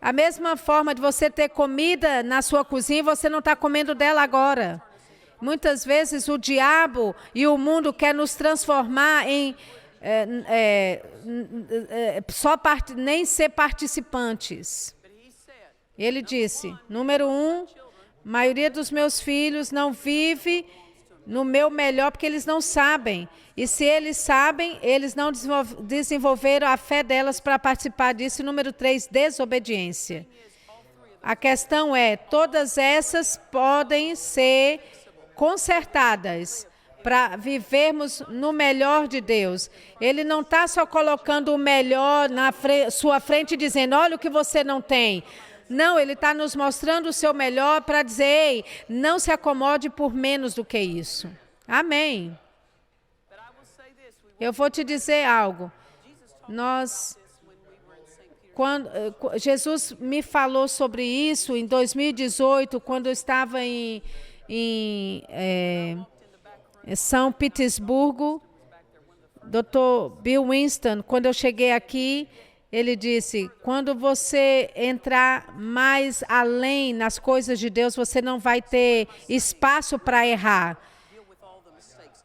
A mesma forma de você ter comida na sua cozinha e você não está comendo dela agora. Muitas vezes o diabo e o mundo quer nos transformar em nem ser participantes. Ele disse, número 1, a maioria dos meus filhos não vive no meu melhor porque eles não sabem. E se eles sabem, eles não desenvolveram a fé delas para participar disso. E número 3, desobediência. A questão é, todas essas podem ser consertadas. para vivermos no melhor de Deus. Ele não está só colocando o melhor na sua frente e dizendo, olha o que você não tem. Não, ele está nos mostrando o seu melhor para dizer, ei, não se acomode por menos do que isso. Amém. Eu vou te dizer algo. Quando Jesus me falou sobre isso em 2018, quando eu estava em São Petersburgo, Dr. Bill Winston, quando eu cheguei aqui, ele disse, quando você entrar mais além nas coisas de Deus, você não vai ter espaço para errar.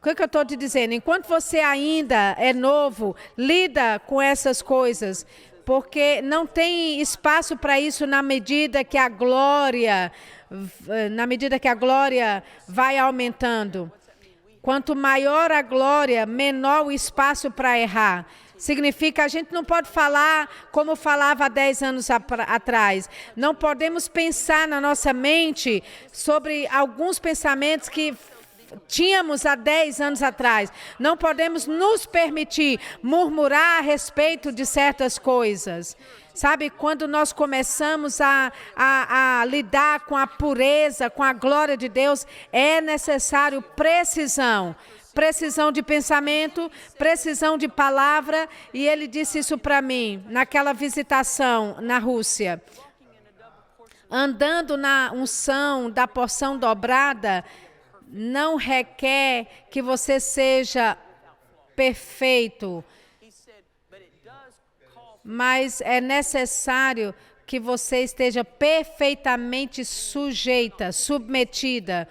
O que eu estou te dizendo? Enquanto você ainda é novo, lida com essas coisas, porque não tem espaço para isso na medida que a glória vai aumentando. Quanto maior a glória, menor o espaço para errar. Significa, a gente não pode falar como falava há 10 anos atrás. Não podemos pensar na nossa mente sobre alguns pensamentos que tínhamos há 10 anos atrás. Não podemos nos permitir murmurar a respeito de certas coisas. Sabe, quando nós começamos a lidar com a pureza, com a glória de Deus, é necessário precisão. Precisão de pensamento, precisão de palavra. E ele disse isso para mim, naquela visitação na Rússia. Andando na unção da porção dobrada, não requer que você seja perfeito, mas é necessário que você esteja perfeitamente sujeita, submetida.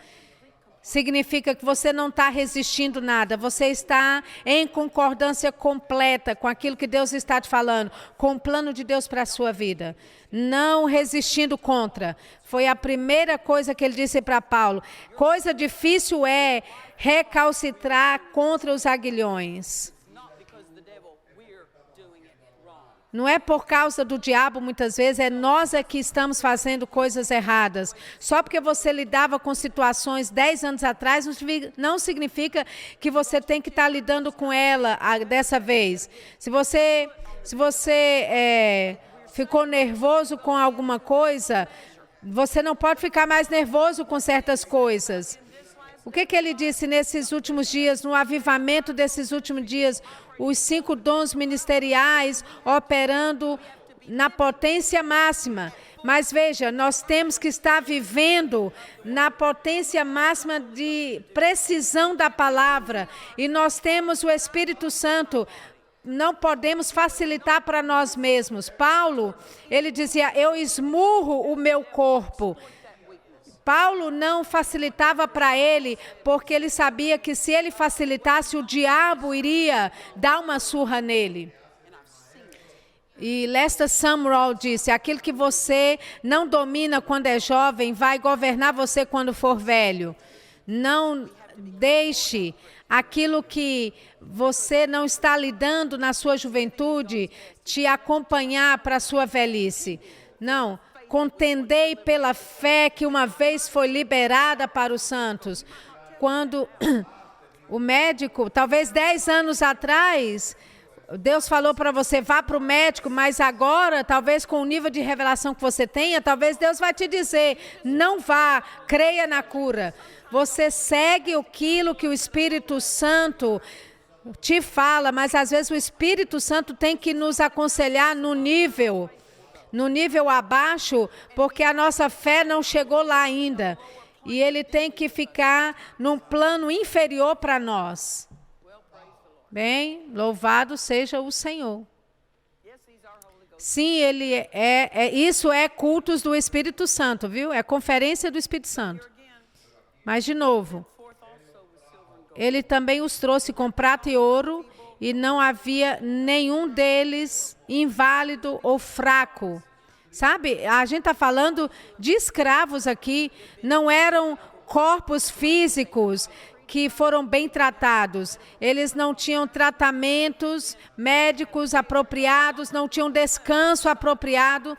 Significa que você não está resistindo nada, você está em concordância completa com aquilo que Deus está te falando, com o plano de Deus para a sua vida. Não resistindo contra. Foi a primeira coisa que ele disse para Paulo. Coisa difícil é recalcitrar contra os aguilhões. Não é por causa do diabo, muitas vezes, é nós que estamos fazendo coisas erradas. Só porque você lidava com situações 10 anos atrás, não significa que você tem que estar lidando com ela dessa vez. Se você ficou nervoso com alguma coisa, você não pode ficar mais nervoso com certas coisas. O que ele disse nesses últimos dias, no avivamento desses últimos dias, os 5 dons ministeriais operando na potência máxima. Mas veja, nós temos que estar vivendo na potência máxima de precisão da palavra. E nós temos o Espírito Santo. Não podemos facilitar para nós mesmos. Paulo, ele dizia, eu esmurro o meu corpo. Paulo não facilitava para ele, porque ele sabia que se ele facilitasse, o diabo iria dar uma surra nele. E Lester Sumrall disse, aquilo que você não domina quando é jovem, vai governar você quando for velho. Não deixe aquilo que você não está lidando na sua juventude te acompanhar para a sua velhice. Não. Contendei pela fé que uma vez foi liberada para os santos. Quando o médico, talvez 10 anos atrás, Deus falou para você, vá para o médico, mas agora, talvez com o nível de revelação que você tenha, talvez Deus vai te dizer, não vá, creia na cura. Você segue aquilo que o Espírito Santo te fala, mas às vezes o Espírito Santo tem que nos aconselhar no nível abaixo, porque a nossa fé não chegou lá ainda. E ele tem que ficar num plano inferior para nós. Bem, louvado seja o Senhor. Sim, ele isso é cultos do Espírito Santo, viu? É conferência do Espírito Santo. Mas, de novo, ele também os trouxe com prata e ouro, e não havia nenhum deles inválido ou fraco. Sabe, a gente está falando de escravos aqui, não eram corpos físicos que foram bem tratados. Eles não tinham tratamentos médicos apropriados, não tinham descanso apropriado.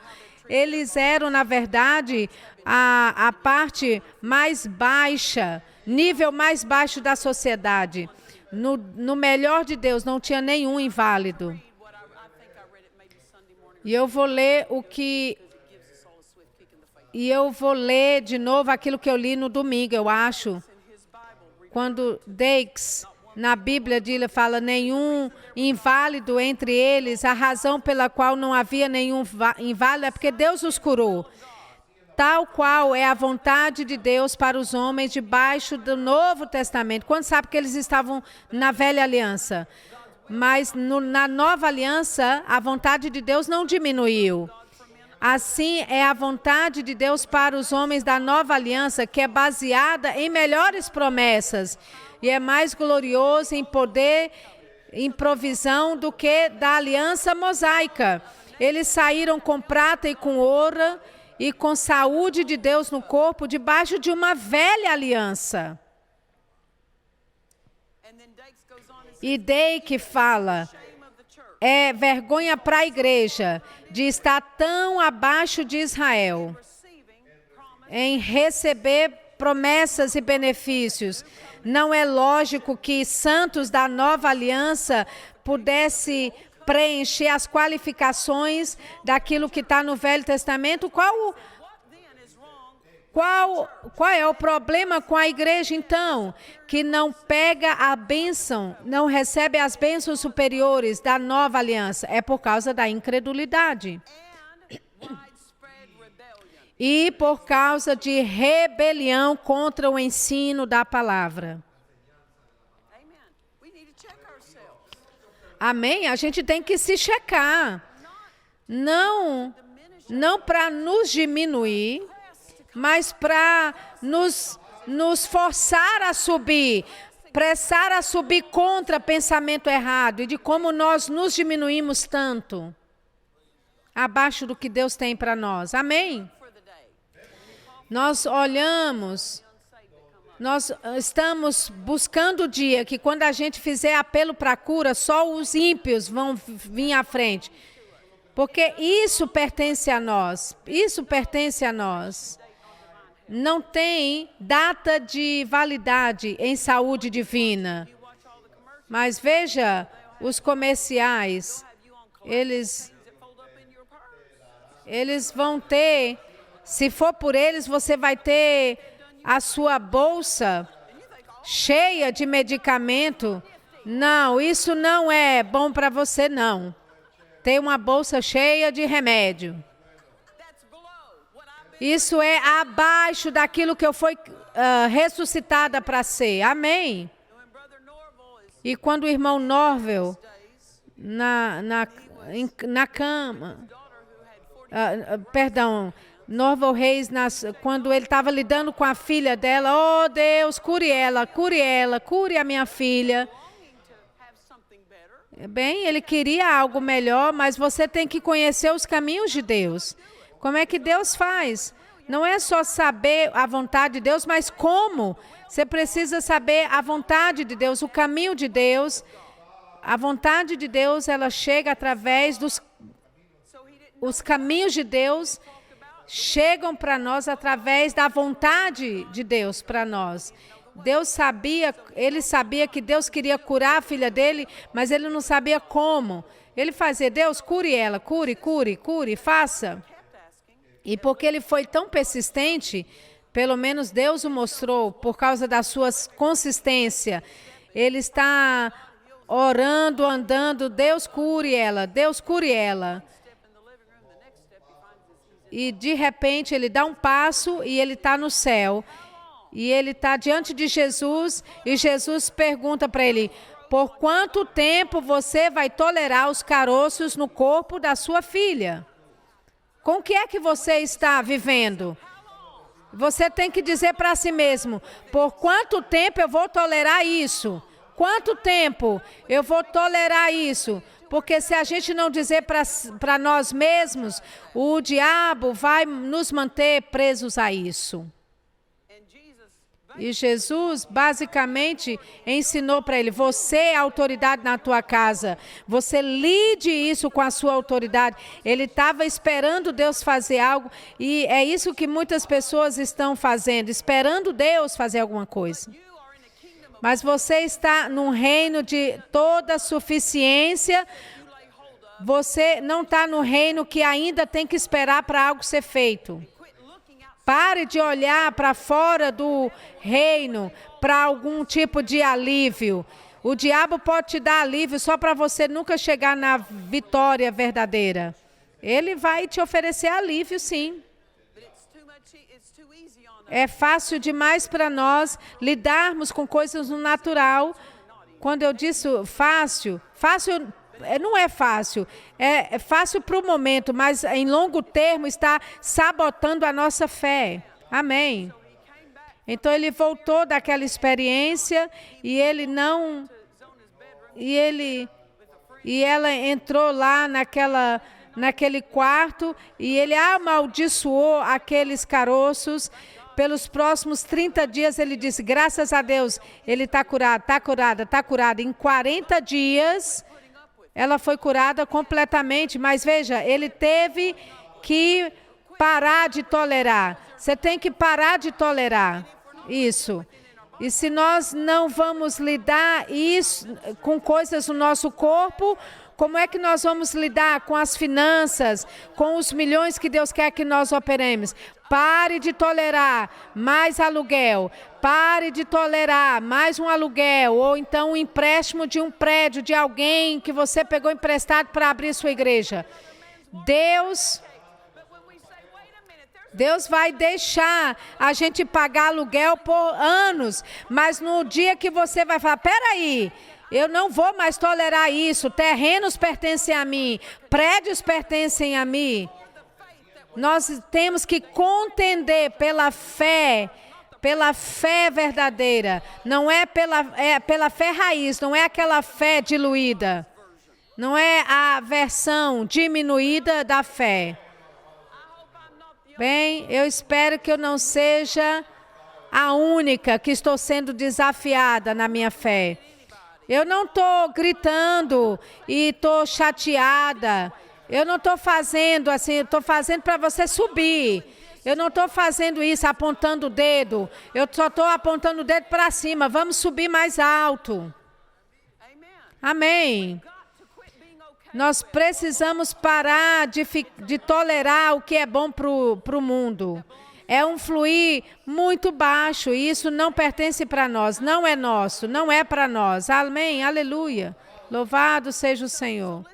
Eles eram, na verdade, a parte mais baixa nível mais baixo da sociedade. No melhor de Deus, não tinha nenhum inválido. E eu vou ler de novo aquilo que eu li no domingo, eu acho. Quando Deix, na Bíblia, ele fala nenhum inválido entre eles, a razão pela qual não havia nenhum inválido é porque Deus os curou. Tal qual é a vontade de Deus para os homens debaixo do Novo Testamento. Quando sabe que eles estavam na velha aliança. Mas na nova aliança, a vontade de Deus não diminuiu. Assim é a vontade de Deus para os homens da nova aliança, que é baseada em melhores promessas. E é mais glorioso em poder, em provisão, do que da aliança mosaica. Eles saíram com prata e com ouro e com saúde de Deus no corpo, debaixo de uma velha aliança. E Deix fala, é vergonha para a igreja de estar tão abaixo de Israel, em receber promessas e benefícios. Não é lógico que santos da nova aliança pudesse preencher as qualificações daquilo que está no Velho Testamento. Qual é o problema com a igreja, então? Que não pega a bênção, não recebe as bênçãos superiores da nova aliança. É por causa da incredulidade. E por causa de rebelião contra o ensino da palavra. Amém? A gente tem que se checar. Não para nos diminuir, mas para nos forçar a subir, pressar a subir contra pensamento errado e de como nós nos diminuímos tanto abaixo do que Deus tem para nós. Amém? Nós olhamos, nós estamos buscando o dia que quando a gente fizer apelo para a cura, só os ímpios vão vir à frente. Porque isso pertence a nós, isso pertence a nós. Não tem data de validade em saúde divina. Mas veja, os comerciais, eles vão ter, se for por eles, você vai ter a sua bolsa cheia de medicamento. Não, isso não é bom para você, não. Ter uma bolsa cheia de remédio. Isso é abaixo daquilo que eu fui ressuscitada para ser. Amém? E quando o irmão Norvel, na cama, Norvel Reis, quando ele estava lidando com a filha dela, oh Deus, cure ela, cure a minha filha. Bem, ele queria algo melhor, mas você tem que conhecer os caminhos de Deus. Como é que Deus faz? Não é só saber a vontade de Deus, mas como? Você precisa saber a vontade de Deus, o caminho de Deus. A vontade de Deus, ela chega através os caminhos de Deus chegam para nós através da vontade de Deus para nós. Ele sabia que Deus queria curar a filha dele, mas ele não sabia como. Ele fazia, Deus, cure ela, cure, faça. E porque ele foi tão persistente, pelo menos Deus o mostrou, por causa da sua consistência. Ele está orando, andando, Deus cure ela. E de repente ele dá um passo e ele está no céu. E ele está diante de Jesus e Jesus pergunta para ele, por quanto tempo você vai tolerar os caroços no corpo da sua filha? Com o que é que você está vivendo? Você tem que dizer para si mesmo, por quanto tempo eu vou tolerar isso? Quanto tempo eu vou tolerar isso? Porque se a gente não dizer para nós mesmos, o diabo vai nos manter presos a isso. E Jesus basicamente ensinou para ele: você é autoridade na tua casa, você lide isso com a sua autoridade. Ele estava esperando Deus fazer algo, e é isso que muitas pessoas estão fazendo, esperando Deus fazer alguma coisa. Mas você está num reino de toda suficiência. Você não está no reino que ainda tem que esperar para algo ser feito. Pare de olhar para fora do reino para algum tipo de alívio. O diabo pode te dar alívio só para você nunca chegar na vitória verdadeira. Ele vai te oferecer alívio, sim. É fácil demais para nós lidarmos com coisas no natural. Quando eu disse fácil não é fácil. É fácil para o momento, mas em longo termo está sabotando a nossa fé. Amém. Então ele voltou daquela experiência e ela entrou lá naquele quarto e ele amaldiçoou aqueles caroços. Pelos próximos 30 dias ele disse: graças a Deus, ele está curado, está curada, está curada. Em 40 dias ela foi curada completamente, mas veja, ele teve que parar de tolerar. Você tem que parar de tolerar isso. E se nós não vamos lidar com coisas no nosso corpo, como é que nós vamos lidar com as finanças, com os milhões que Deus quer que nós operemos? Pare de tolerar mais aluguel. Pare de tolerar mais um aluguel, ou então um empréstimo de um prédio de alguém que você pegou emprestado para abrir sua igreja. Deus vai deixar a gente pagar aluguel por anos, mas no dia que você vai falar: peraí, eu não vou mais tolerar isso, terrenos pertencem a mim, prédios pertencem a mim. Nós temos que contender pela fé verdadeira. Não é pela fé raiz, não é aquela fé diluída. Não é a versão diminuída da fé. Bem, eu espero que eu não seja a única que estou sendo desafiada na minha fé. Eu não estou gritando e estou chateada. Eu não estou fazendo assim, eu estou fazendo para você subir. Eu não estou fazendo isso apontando o dedo. Eu só estou apontando o dedo para cima. Vamos subir mais alto. Amém. Nós precisamos parar de tolerar o que é bom para o mundo. É um fluir muito baixo e isso não pertence para nós. Não é nosso, não é para nós. Amém, aleluia. Louvado seja o Senhor.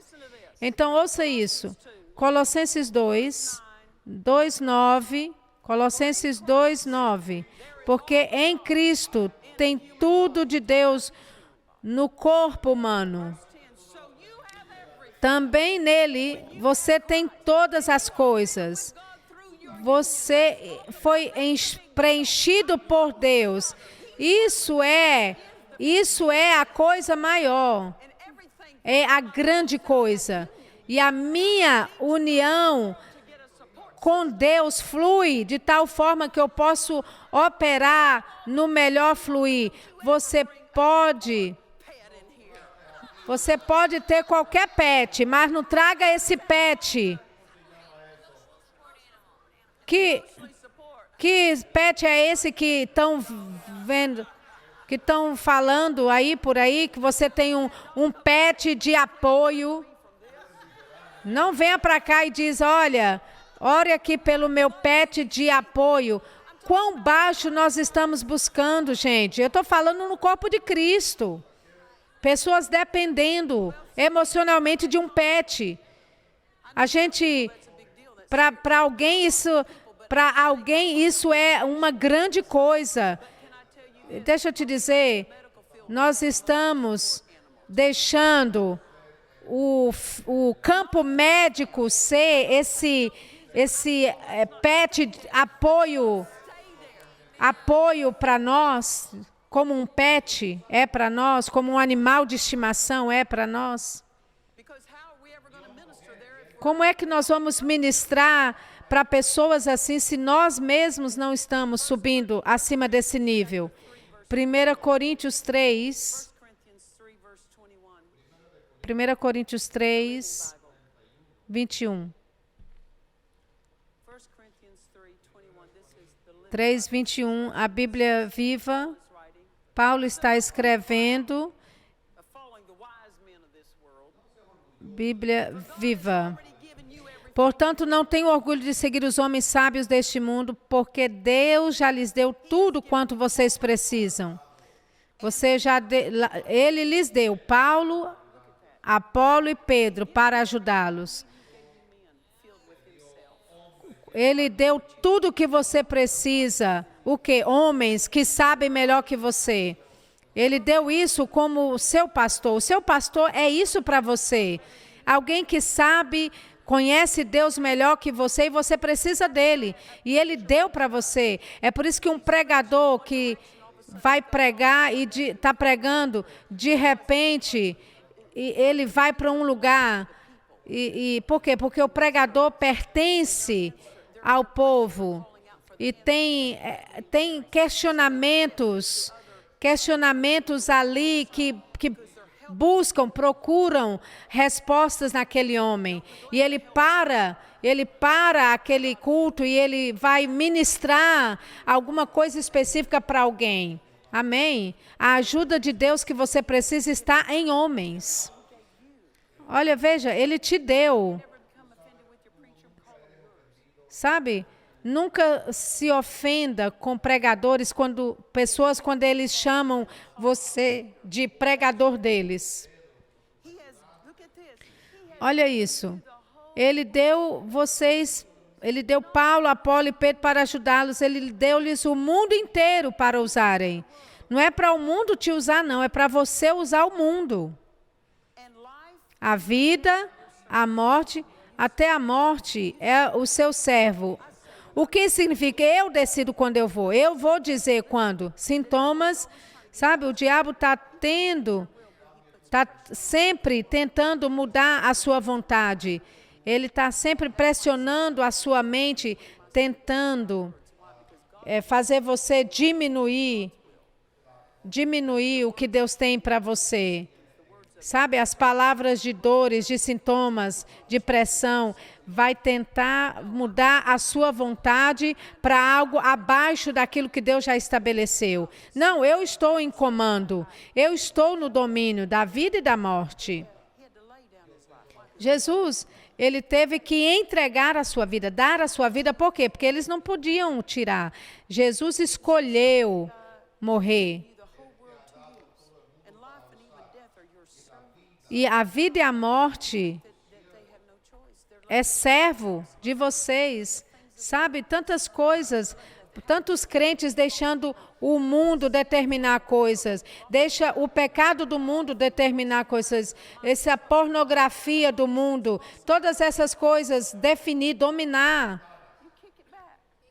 Então, ouça isso. Colossenses 2:9. Colossenses 2:9. Porque em Cristo tem tudo de Deus no corpo humano. Também nele você tem todas as coisas. Você foi preenchido por Deus. Isso é a coisa maior. É a grande coisa. E a minha união com Deus flui de tal forma que eu posso operar no melhor fluir. Você pode ter qualquer pet, mas não traga esse pet. Que pet é esse que estão vendo, que estão falando aí por aí, que você tem um pet de apoio? Não venha para cá e diz: olha, ore aqui pelo meu pet de apoio. Quão baixo nós estamos buscando, gente? Eu estou falando no corpo de Cristo. Pessoas dependendo emocionalmente de um pet. A gente, para alguém isso é uma grande coisa. Deixa eu te dizer, nós estamos deixando o campo médico ser esse pet apoio para nós, como um pet é para nós, como um animal de estimação é para nós. Como é que nós vamos ministrar para pessoas assim se nós mesmos não estamos subindo acima desse nível? 1 Coríntios 3, 1 Coríntios 3, 21. 3, 21, a Bíblia viva. Paulo está escrevendo. Bíblia viva. Portanto, não tenho orgulho de seguir os homens sábios deste mundo, porque Deus já lhes deu tudo quanto vocês precisam. Ele lhes deu Paulo, Apolo e Pedro para ajudá-los. Ele deu tudo o que você precisa. O quê? Homens que sabem melhor que você. Ele deu isso como o seu pastor. O seu pastor é isso para você. Alguém que sabe, conhece Deus melhor que você e você precisa dele. E ele deu para você. É por isso que um pregador que vai pregar e está pregando, de repente, ele vai para um lugar. Por quê? Porque o pregador pertence ao povo e tem questionamentos ali que procuram respostas naquele homem. E ele para aquele culto e ele vai ministrar alguma coisa específica para alguém. Amém? A ajuda de Deus que você precisa está em homens. Olha, veja, ele te deu. Sabe? Nunca se ofenda com pregadores quando eles chamam você de pregador deles. Olha isso. Ele deu Paulo, Apolo e Pedro para ajudá-los. Ele deu-lhes o mundo inteiro para usarem. Não é para o mundo te usar, não. É para você usar o mundo. A vida, a morte, até a morte é o seu servo. O que significa? Eu decido quando eu vou. Eu vou dizer quando. Sintomas, sabe? O diabo está sempre tentando mudar a sua vontade. Ele está sempre pressionando a sua mente, tentando fazer você diminuir o que Deus tem para você. Sabe, as palavras de dores, de sintomas, de pressão, vai tentar mudar a sua vontade para algo abaixo daquilo que Deus já estabeleceu. Não, eu estou em comando. Eu estou no domínio da vida e da morte. Jesus, ele teve que entregar a sua vida, dar a sua vida. Por quê? Porque eles não podiam tirar. Jesus escolheu morrer. E a vida e a morte é servo de vocês. Sabe, tantas coisas, tantos crentes deixando o mundo determinar coisas. Deixa o pecado do mundo determinar coisas. Essa pornografia do mundo. Todas essas coisas definir, dominar.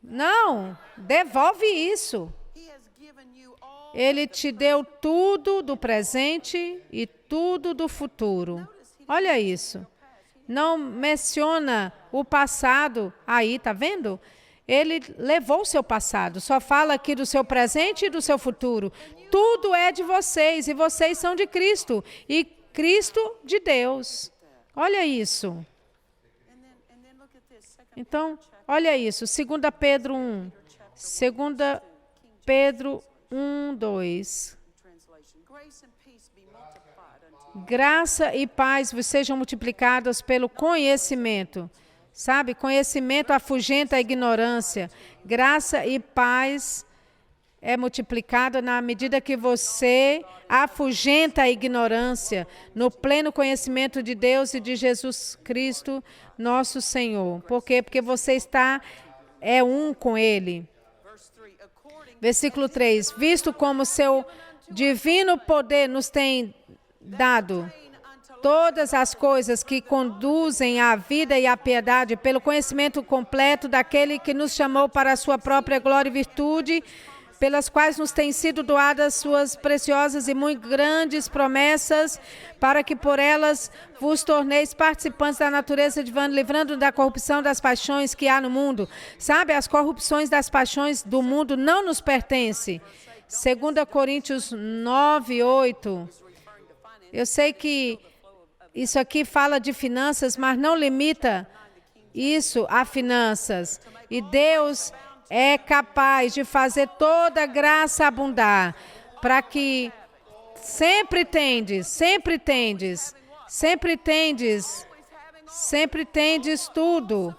Não, devolve isso. Ele te deu tudo do presente e tudo do futuro. Olha isso. Não menciona o passado aí, tá vendo? Ele levou o seu passado. Só fala aqui do seu presente e do seu futuro. Tudo é de vocês e vocês são de Cristo. E Cristo de Deus. Olha isso. Então, olha isso. 2 Pedro 1. 2 Pedro 1, 2. Graça e paz vos sejam multiplicadas pelo conhecimento. Sabe, conhecimento afugenta a ignorância. Graça e paz é multiplicada na medida que você afugenta a ignorância no pleno conhecimento de Deus e de Jesus Cristo, nosso Senhor. Por quê? Porque você é um com Ele. Versículo 3. Visto como seu divino poder nos tem dado todas as coisas que conduzem à vida e à piedade, pelo conhecimento completo daquele que nos chamou para a sua própria glória e virtude, pelas quais nos têm sido doadas suas preciosas e muito grandes promessas, para que por elas vos torneis participantes da natureza divina, livrando da corrupção das paixões que há no mundo. Sabe, as corrupções das paixões do mundo não nos pertencem. 2 Coríntios 9, 8. Eu sei que isso aqui fala de finanças, mas não limita isso a finanças. E Deus é capaz de fazer toda a graça abundar, para que sempre tendes tudo,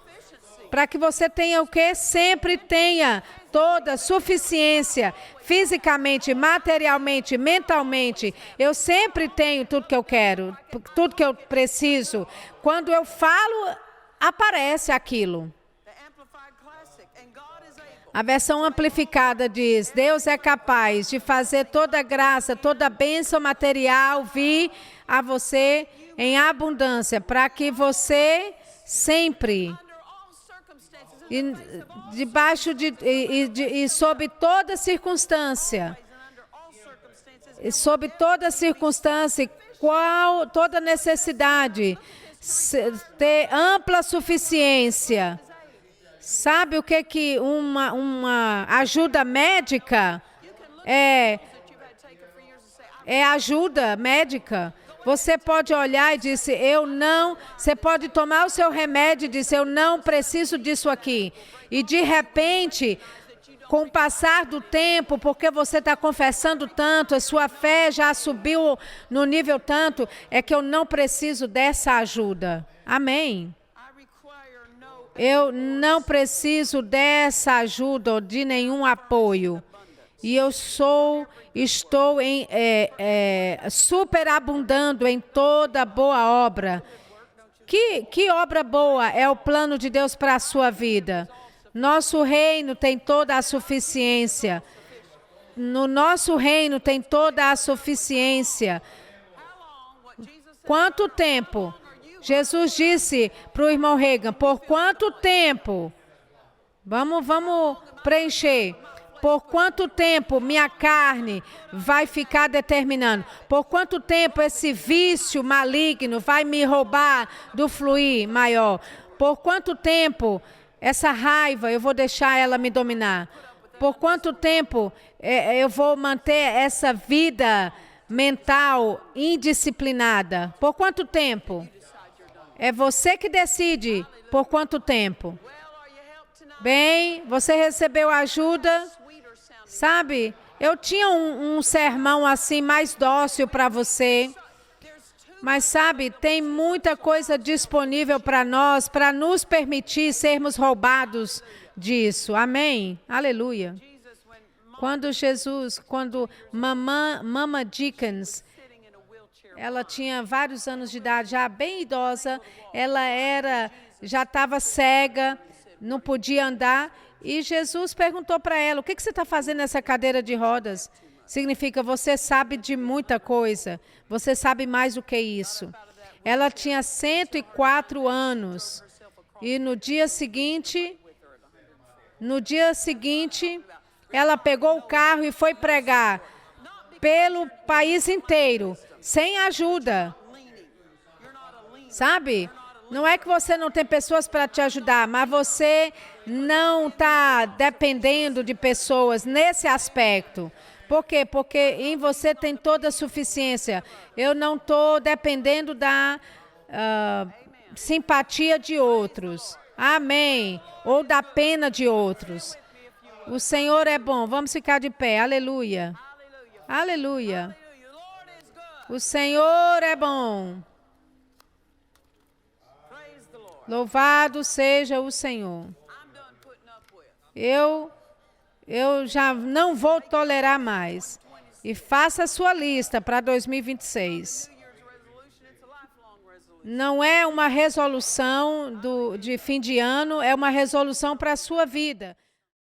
para que você tenha o quê? Sempre tenha toda suficiência, fisicamente, materialmente, mentalmente. Eu sempre tenho tudo que eu quero, tudo que eu preciso. Quando eu falo, aparece aquilo. A versão amplificada diz: Deus é capaz de fazer toda graça, toda bênção material vir a você em abundância, para que você sempre, sob toda circunstância, toda necessidade, ter ampla suficiência. Sabe o que uma ajuda médica é? É ajuda médica. Você pode olhar e dizer, você pode tomar o seu remédio e dizer, eu não preciso disso aqui. E de repente, com o passar do tempo, porque você está confessando tanto, a sua fé já subiu no nível tanto, é que eu não preciso dessa ajuda. Amém. Eu não preciso dessa ajuda ou de nenhum apoio. E eu estou superabundando em toda boa obra. Que obra boa é o plano de Deus para a sua vida? Nosso reino tem toda a suficiência. No nosso reino tem toda a suficiência. Quanto tempo? Jesus disse para o irmão Reagan, por quanto tempo? Vamos preencher. Por quanto tempo minha carne vai ficar determinando? Por quanto tempo esse vício maligno vai me roubar do fluir maior? Por quanto tempo essa raiva eu vou deixar ela me dominar? Por quanto tempo eu vou manter essa vida mental indisciplinada? Por quanto tempo? É você que decide por quanto tempo. Bem, você recebeu ajuda, sabe? Eu tinha um sermão assim mais dócil para você, mas sabe, tem muita coisa disponível para nós, para nos permitir sermos roubados disso. Amém? Aleluia. Quando Mama Dickens, ela tinha vários anos de idade, já bem idosa, ela já estava cega, não podia andar, e Jesus perguntou para ela, o que você está fazendo nessa cadeira de rodas? Significa, você sabe de muita coisa, você sabe mais do que isso. Ela tinha 104 anos, e no dia seguinte, ela pegou o carro e foi pregar pelo país inteiro, sem ajuda. Sabe? Não é que você não tem pessoas para te ajudar, mas você não está dependendo de pessoas nesse aspecto. Por quê? Porque em você tem toda a suficiência. Eu não estou dependendo da simpatia de outros. Amém. Ou da pena de outros. O Senhor é bom. Vamos ficar de pé. Aleluia. Aleluia. O Senhor é bom. Louvado seja o Senhor. Eu já não vou tolerar mais. E faça a sua lista para 2026. Não é uma resolução de fim de ano, é uma resolução para a sua vida.